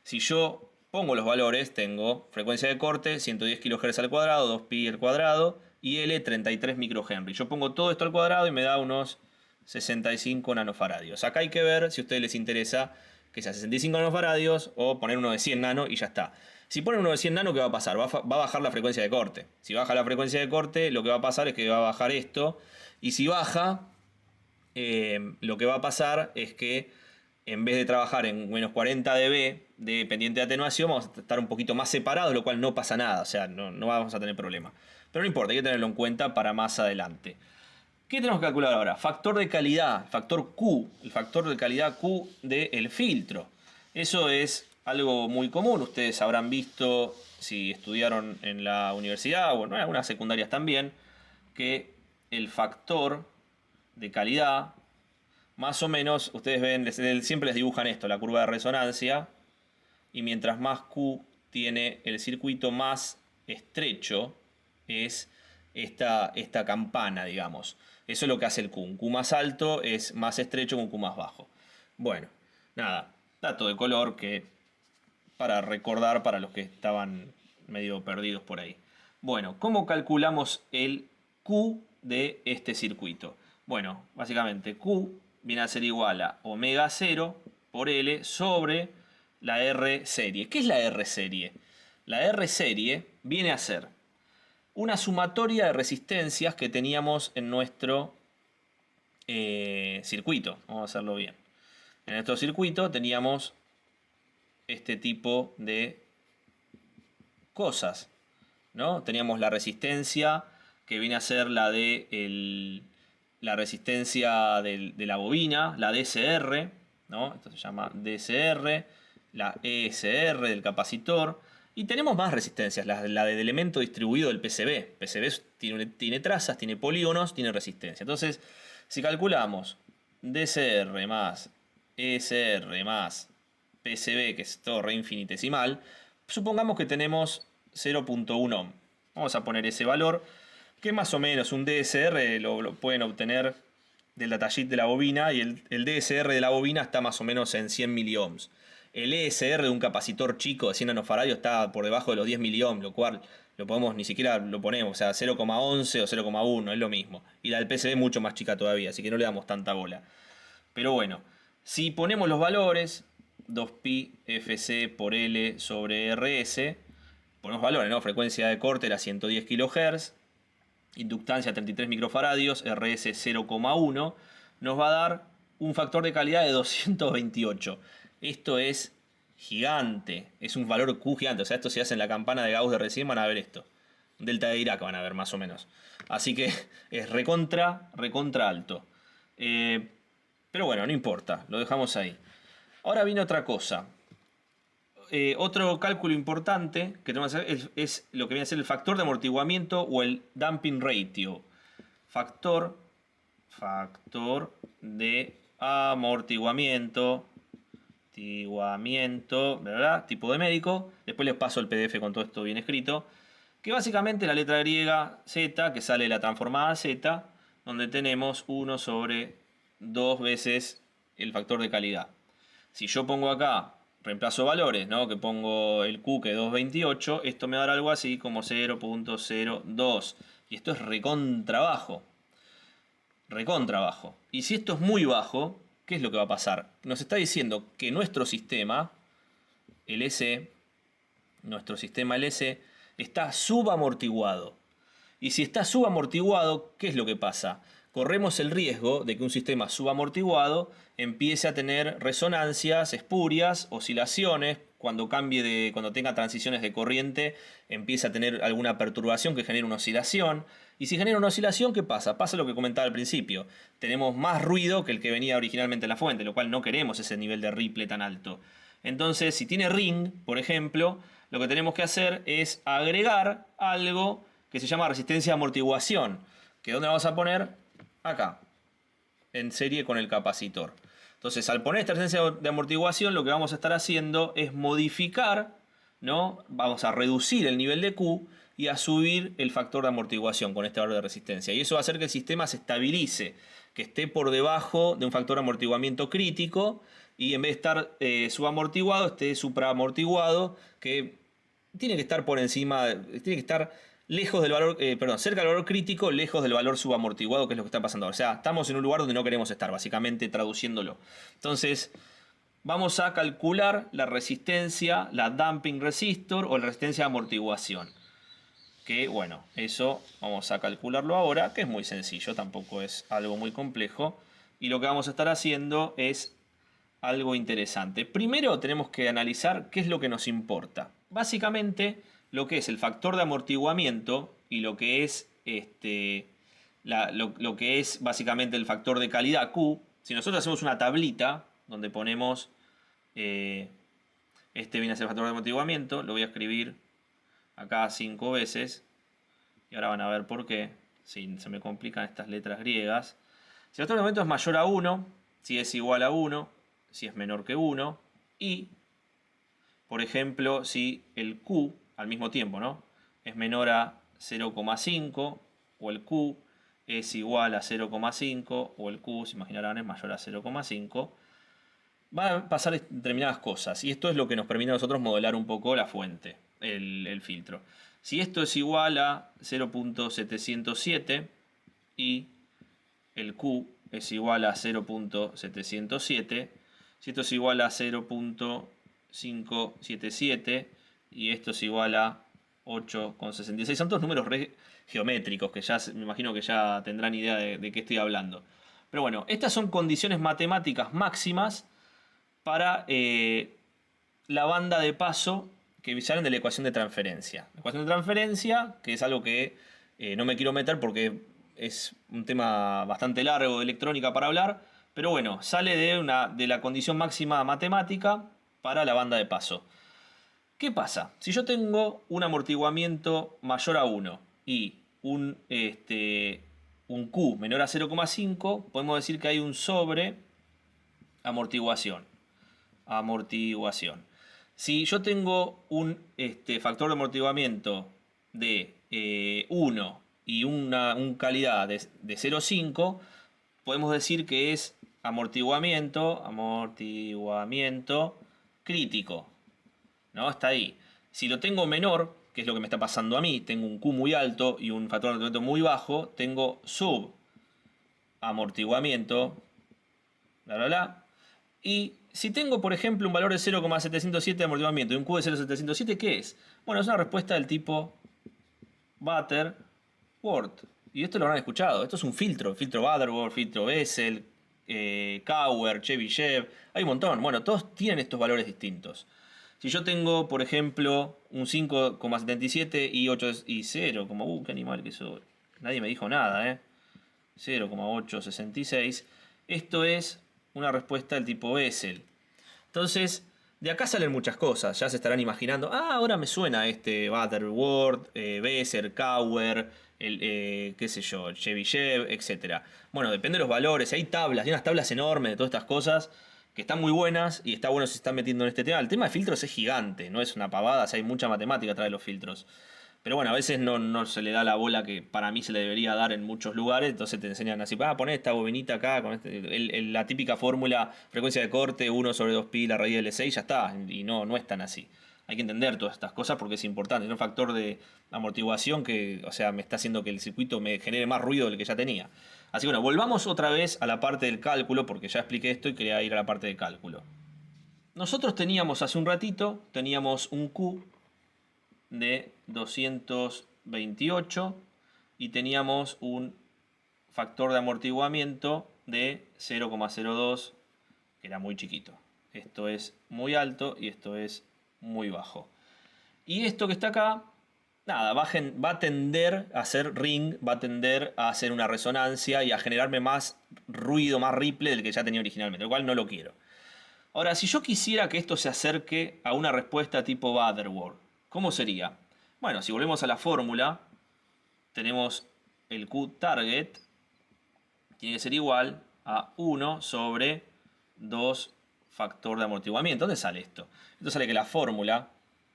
Si yo pongo los valores, tengo frecuencia de corte 110 kHz al cuadrado, 2pi al cuadrado y L 33 microhenry. Yo pongo todo esto al cuadrado y me da unos 65 nanofaradios. Acá hay que ver si a ustedes les interesa que sea 65 nanofaradios o poner uno de 100 nano y ya está. Si ponen uno de 100 nano, ¿qué va a pasar? Va a bajar la frecuencia de corte. Si baja la frecuencia de corte, lo que va a pasar es que va a bajar esto. Y si baja, lo que va a pasar es que en vez de trabajar en menos 40 dB de pendiente de atenuación, vamos a estar un poquito más separados, lo cual no pasa nada. O sea, no vamos a tener problema. Pero no importa, hay que tenerlo en cuenta para más adelante. ¿Qué tenemos que calcular ahora? Factor de calidad, factor Q, el factor de calidad Q del filtro. Eso es algo muy común, ustedes habrán visto si estudiaron en la universidad o en algunas secundarias también, que el factor de calidad, más o menos, ustedes ven, siempre les dibujan esto, la curva de resonancia, y mientras más Q tiene el circuito, más estrecho es esta campana, digamos. Eso es lo que hace el Q. Un Q más alto es más estrecho que un Q más bajo. Bueno, nada, dato de color que para recordar para los que estaban medio perdidos por ahí. Bueno, ¿cómo calculamos el Q de este circuito? Bueno, básicamente Q viene a ser igual a omega 0 por L sobre la R serie. ¿Qué es la R serie? La R serie viene a ser una sumatoria de resistencias que teníamos en nuestro circuito. Vamos a hacerlo bien. En nuestro circuito teníamos este tipo de cosas, ¿no? Teníamos la resistencia que viene a ser la de la resistencia de la bobina, la DSR, ¿no? Esto se llama DSR, la ESR del capacitor, Y tenemos más resistencias, la del elemento distribuido del PCB. PCB tiene trazas, tiene polígonos, tiene resistencia. Entonces, si calculamos DCR más ESR más PCB, que es todo re infinitesimal, supongamos que tenemos 0.1 ohm. Vamos a poner ese valor, que más o menos un DSR lo pueden obtener del datasheet de la bobina, y el DSR de la bobina está más o menos en 100 miliohms. El ESR de un capacitor chico de 100 nanofaradios está por debajo de los 10 miliohms, lo cual lo podemos, ni siquiera lo ponemos, o sea, 0,11 o 0,1 es lo mismo. Y la del PCB es mucho más chica todavía, así que no le damos tanta bola. Pero bueno, si ponemos los valores, 2pi FC por L sobre RS, ponemos valores, ¿no? Frecuencia de corte era 110 kHz, inductancia 33 microfaradios, RS 0,1, nos va a dar un factor de calidad de 228. Esto es gigante, es un valor Q gigante. O sea, esto si hacen la campana de Gauss de recién van a ver esto. Delta de Dirac van a ver más o menos. Así que es recontra alto. Pero bueno, no importa, lo dejamos ahí. Ahora viene otra cosa. Otro cálculo importante que tenemos que hacer es lo que viene a ser el factor de amortiguamiento o el damping ratio. Factor de amortiguamiento, ¿verdad? Tipo de médico. Después les paso el PDF con todo esto bien escrito. Que básicamente la letra griega Z, que sale de la transformada Z, donde tenemos 1 sobre 2 veces el factor de calidad. Si yo pongo acá, reemplazo valores, ¿no? Que pongo el Q que es 228, esto me dará algo así como 0.02. Y esto es recontra bajo. Recontra bajo. Y si esto es muy bajo, ¿qué es lo que va a pasar? Nos está diciendo que nuestro sistema LC, está subamortiguado. Y si está subamortiguado, ¿qué es lo que pasa? Corremos el riesgo de que un sistema subamortiguado empiece a tener resonancias espurias, oscilaciones, cuando tenga transiciones de corriente, empieza a tener alguna perturbación que genere una oscilación. Y si genera una oscilación, ¿qué pasa? Pasa lo que comentaba al principio. Tenemos más ruido que el que venía originalmente en la fuente, lo cual no queremos ese nivel de ripple tan alto. Entonces, si tiene ring, por ejemplo, lo que tenemos que hacer es agregar algo que se llama resistencia de amortiguación. ¿Que dónde la vamos a poner? Acá, en serie con el capacitor. Entonces, al poner esta resistencia de amortiguación, lo que vamos a estar haciendo es modificar, ¿no? Vamos a reducir el nivel de Q y a subir el factor de amortiguación con este valor de resistencia. Y eso va a hacer que el sistema se estabilice, que esté por debajo de un factor de amortiguamiento crítico, y en vez de estar subamortiguado, esté supraamortiguado, que tiene que estar por encima, tiene que estar lejos del valor, cerca del valor crítico, lejos del valor subamortiguado, que es lo que está pasando. O sea, estamos en un lugar donde no queremos estar, básicamente traduciéndolo. Entonces, vamos a calcular la resistencia, la damping resistor o la resistencia de amortiguación. Que bueno, eso vamos a calcularlo ahora, que es muy sencillo, tampoco es algo muy complejo. Y lo que vamos a estar haciendo es algo interesante. Primero tenemos que analizar qué es lo que nos importa. Básicamente, lo que es el factor de amortiguamiento y lo que es lo que es básicamente el factor de calidad Q. Si nosotros hacemos una tablita donde ponemos viene a ser el factor de amortiguamiento, lo voy a escribir acá 5 veces y ahora van a ver por qué. Si se me complican estas letras griegas. Si el factor de amortiguamiento es mayor a 1, si es igual a 1, si es menor que 1, y por ejemplo si el Q al mismo tiempo, ¿no?, es menor a 0,5 o el Q es igual a 0,5 o el Q, se imaginarán, es mayor a 0,5, van a pasar determinadas cosas, y esto es lo que nos permite a nosotros modelar un poco la fuente, el filtro. Si esto es igual a 0.707 y el Q es igual a 0.707, si esto es igual a 0.577 y esto es igual a 8,66, son todos números geométricos que ya me imagino que ya tendrán idea de qué estoy hablando. Pero bueno, estas son condiciones matemáticas máximas para la banda de paso que salen de la ecuación de transferencia. La ecuación de transferencia, que es algo que no me quiero meter porque es un tema bastante largo de electrónica para hablar, pero bueno, sale de la condición máxima matemática para la banda de paso. ¿Qué pasa? Si yo tengo un amortiguamiento mayor a 1 y un Q menor a 0,5, podemos decir que hay un sobre amortiguación. Si yo tengo un factor de amortiguamiento de 1 y un calidad de 0,5, podemos decir que es amortiguamiento crítico, ¿no? Está ahí. Si lo tengo menor, que es lo que me está pasando a mí, tengo un Q muy alto y un factor de amortiguamiento muy bajo, tengo subamortiguamiento, bla, bla, bla. Y si tengo, por ejemplo, un valor de 0,707 de amortiguamiento y un Q de 0,707, ¿qué es? Bueno, es una respuesta del tipo Butterworth. Y esto lo habrán escuchado. Esto es un filtro Butterworth, filtro Bessel, Kauer, Chebyshev. Hay un montón. Bueno, todos tienen estos valores distintos. Si yo tengo, por ejemplo, un 5,77 y 8 y 0, como, qué animal que soy. Nadie me dijo nada, 0,866. Esto es una respuesta del tipo Bessel. Entonces, de acá salen muchas cosas. Ya se estarán imaginando, ahora me suena Butterworth, Bessel, Kauer, qué sé yo, Chebyshev, etc. Bueno, depende de los valores. Hay tablas, hay unas tablas enormes de todas estas cosas que están muy buenas y está bueno si se están metiendo en este tema. El tema de filtros es gigante, no es una pavada, hay mucha matemática atrás de los filtros. Pero bueno, a veces no se le da la bola que para mí se le debería dar en muchos lugares, entonces te enseñan así, poner esta bobinita acá, con la típica fórmula, frecuencia de corte, 1 sobre 2pi, la raíz de L6, ya está, y no es tan así. Hay que entender todas estas cosas porque es importante, es un factor de amortiguación que, o sea, me está haciendo que el circuito me genere más ruido del que ya tenía. Así que bueno, volvamos otra vez a la parte del cálculo, porque ya expliqué esto y quería ir a la parte de cálculo. Nosotros teníamos hace un ratito, teníamos un Q de 228 y teníamos un factor de amortiguamiento de 0,02, que era muy chiquito. Esto es muy alto y esto es muy bajo. Y esto que está acá, nada, va a tender a hacer ring, va a tender a hacer una resonancia y a generarme más ruido, más ripple del que ya tenía originalmente, lo cual no lo quiero. Ahora, si yo quisiera que esto se acerque a una respuesta tipo Butterworth, ¿cómo sería? Bueno, si volvemos a la fórmula, tenemos el Q target, tiene que ser igual a 1 sobre 2 factor de amortiguamiento. ¿Dónde sale esto? Esto sale que la fórmula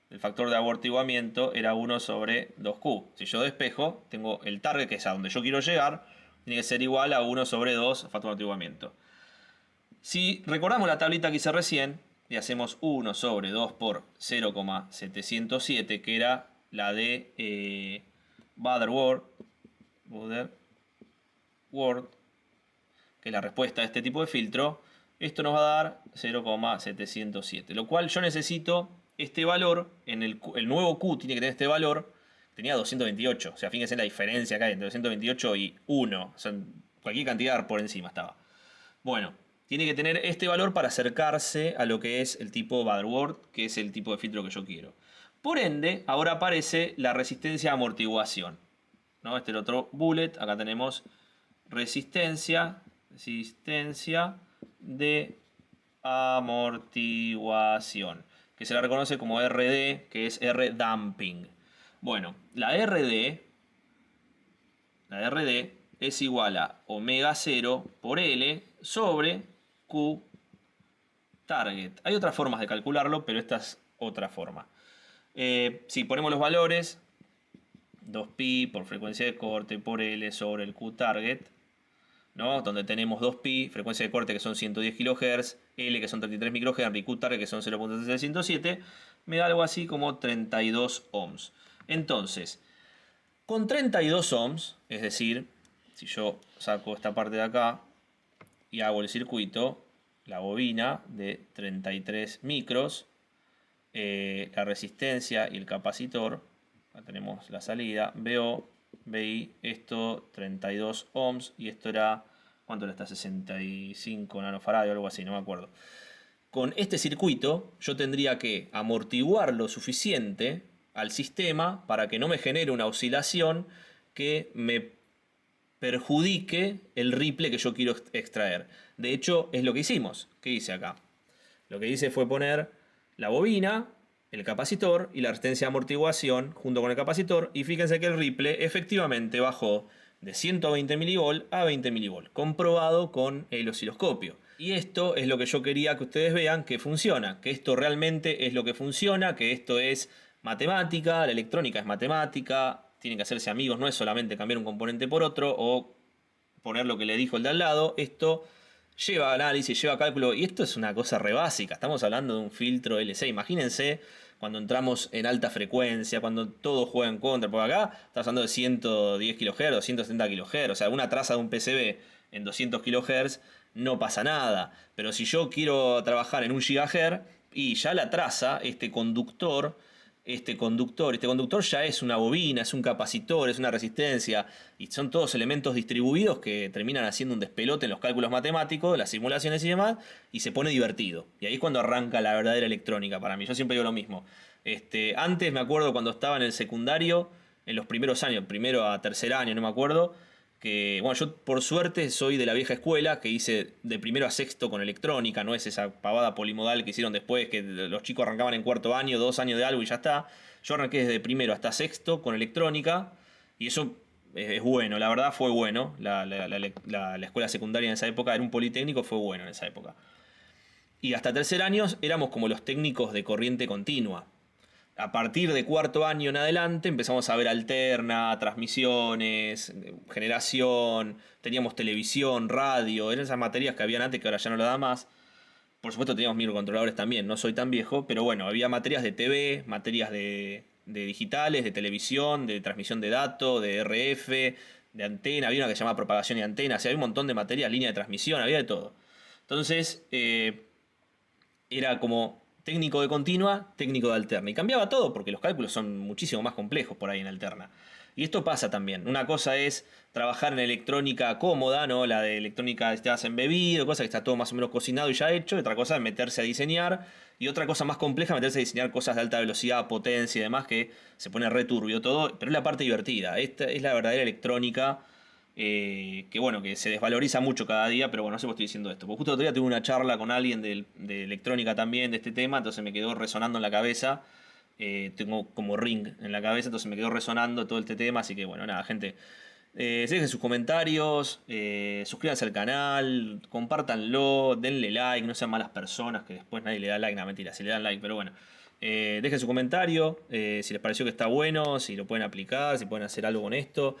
del factor de amortiguamiento era 1 sobre 2Q. Si yo despejo, tengo el target, que es a donde yo quiero llegar, tiene que ser igual a 1 sobre 2 factor de amortiguamiento. Si recordamos la tablita que hice recién y hacemos 1 sobre 2 por 0,707, que era la de Butterworth, que es la respuesta a este tipo de filtro, esto nos va a dar 0,707. Lo cual yo necesito este valor, el nuevo Q tiene que tener este valor, tenía 228. O sea, fíjense la diferencia acá entre 228 y 1. O sea, cualquier cantidad por encima estaba. Bueno, tiene que tener este valor para acercarse a lo que es el tipo Butterworth, que es el tipo de filtro que yo quiero. Por ende, ahora aparece la resistencia a amortiguación, ¿no? Este es el otro bullet. Acá tenemos resistencia de amortiguación, que se la reconoce como RD, que es R damping. Bueno, la RD es igual a omega 0 por L sobre Q target. Hay otras formas de calcularlo, pero esta es otra forma. Si ponemos los valores, 2pi por frecuencia de corte por L sobre el Q target, ¿no? Donde tenemos 2pi, frecuencia de corte que son 110 kHz, L que son 33 microhenry y Q target que son 0.707, me da algo así como 32 ohms. Entonces, con 32 ohms, es decir, si yo saco esta parte de acá y hago el circuito, la bobina de 33 micros, la resistencia y el capacitor, acá tenemos la salida, VO, VI, esto 32 ohms y esto era, ¿cuánto era esta? 65 nanofaradio o algo así, no me acuerdo. Con este circuito yo tendría que amortiguar lo suficiente al sistema para que no me genere una oscilación que me perjudique el ripple que yo quiero extraer. De hecho, es lo que hicimos. ¿Qué hice acá? Lo que hice fue poner la bobina el capacitor y la resistencia de amortiguación junto con el capacitor. Y fíjense que el ripple efectivamente bajó de 120 mV a 20 mV, comprobado con el osciloscopio. Y esto es lo que yo quería que ustedes vean que funciona, que esto realmente es lo que funciona, que esto es matemática, la electrónica es matemática, tienen que hacerse amigos, no es solamente cambiar un componente por otro o poner lo que le dijo el de al lado. Esto lleva análisis, lleva cálculo, y esto es una cosa re básica. Estamos hablando de un filtro LC. Imagínense cuando entramos en alta frecuencia, cuando todo juega en contra. Por acá estamos hablando de 110 kHz, 270 kHz. O sea, una traza de un PCB en 200 kHz no pasa nada. Pero si yo quiero trabajar en 1 GHz y ya la traza, este conductor ya es una bobina, es un capacitor, es una resistencia, y son todos elementos distribuidos que terminan haciendo un despelote en los cálculos matemáticos, las simulaciones y demás, y se pone divertido. Y ahí es cuando arranca la verdadera electrónica para mí. Yo siempre digo lo mismo. Antes me acuerdo cuando estaba en el secundario, en los primeros años, primero a tercer año, no me acuerdo, que, bueno, yo por suerte soy de la vieja escuela, que hice de primero a sexto con electrónica, no es esa pavada polimodal que hicieron después, que los chicos arrancaban en cuarto año, 2 años de algo y ya está. Yo arranqué desde primero hasta sexto con electrónica, y eso es bueno, la verdad fue bueno. La escuela secundaria en esa época era un politécnico, fue bueno en esa época. Y hasta tercer año éramos como los técnicos de corriente continua. A partir de cuarto año en adelante empezamos a ver alterna, transmisiones, generación, teníamos televisión, radio, eran esas materias que habían antes que ahora ya no lo da más. Por supuesto teníamos microcontroladores también, no soy tan viejo, pero bueno, había materias de TV, materias de digitales, de televisión, de transmisión de datos, de RF, de antena, había una que se llamaba propagación y antena, o sea, había un montón de materias, línea de transmisión, había de todo. Entonces, era como técnico de continua, técnico de alterna. Y cambiaba todo porque los cálculos son muchísimo más complejos por ahí en alterna. Y esto pasa también. Una cosa es trabajar en electrónica cómoda, ¿no? La de electrónica estás embebido, cosa que está todo más o menos cocinado y ya hecho. Y otra cosa es meterse a diseñar. Y otra cosa más compleja, meterse a diseñar cosas de alta velocidad, potencia y demás, que se pone re turbio todo. Pero es la parte divertida. Esta es la verdadera electrónica. Que bueno, que se desvaloriza mucho cada día, pero bueno, no sé por qué estoy diciendo esto. Porque justo el otro día tuve una charla con alguien de electrónica también, de este tema, entonces me quedó resonando en la cabeza. Tengo como ring en la cabeza, entonces me quedó resonando todo este tema, así que bueno, nada, gente. Dejen sus comentarios, suscríbanse al canal, compártanlo, denle like, no sean malas personas, que después nadie le da like, no, mentira, si le dan like, pero bueno. Dejen su comentario, si les pareció que está bueno, si lo pueden aplicar, si pueden hacer algo con esto.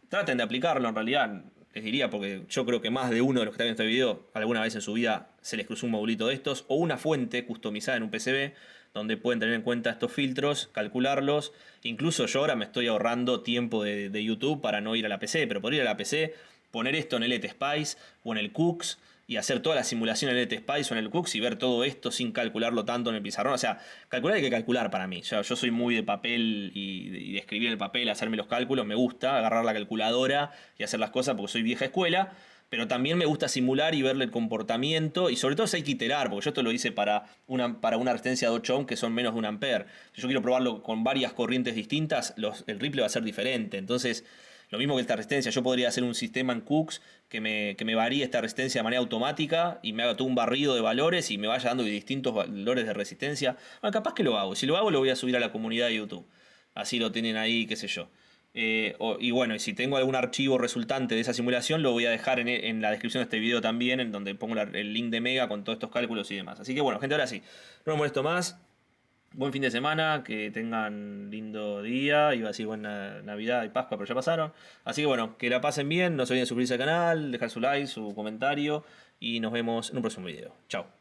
Traten de aplicarlo en realidad, les diría, porque yo creo que más de uno de los que están viendo este video alguna vez en su vida se les cruzó un modulito de estos o una fuente customizada en un PCB donde pueden tener en cuenta estos filtros, calcularlos. Incluso yo ahora me estoy ahorrando tiempo de YouTube para no ir a la PC, pero por ir a la PC, poner esto en el ETSPICE o en el Cooks y hacer toda la simulación en el ETSPICE o en el Cooks y ver todo esto sin calcularlo tanto en el pizarrón. O sea, calcular hay que calcular para mí. Yo soy muy de papel y de escribir en el papel, hacerme los cálculos. Me gusta agarrar la calculadora y hacer las cosas porque soy vieja escuela. Pero también me gusta simular y verle el comportamiento. Y sobre todo si hay que iterar, porque yo esto lo hice para una resistencia de 8 ohms que son menos de 1 ampere. Si yo quiero probarlo con varias corrientes distintas, el ripple va a ser diferente. Entonces, lo mismo que esta resistencia, yo podría hacer un sistema en Cooks que me varíe esta resistencia de manera automática y me haga todo un barrido de valores y me vaya dando distintos valores de resistencia. Bueno, capaz que lo hago. Si lo hago, lo voy a subir a la comunidad de YouTube. Así lo tienen ahí, qué sé yo. Y bueno, y si tengo algún archivo resultante de esa simulación, lo voy a dejar en la descripción de este video también, en donde pongo el link de Mega con todos estos cálculos y demás. Así que bueno, gente, ahora sí, no me molesto más. Buen fin de semana, que tengan lindo día, iba a decir buena Navidad y Pascua, pero ya pasaron. Así que bueno, que la pasen bien, no se olviden de suscribirse al canal, dejar su like, su comentario y nos vemos en un próximo video. Chao.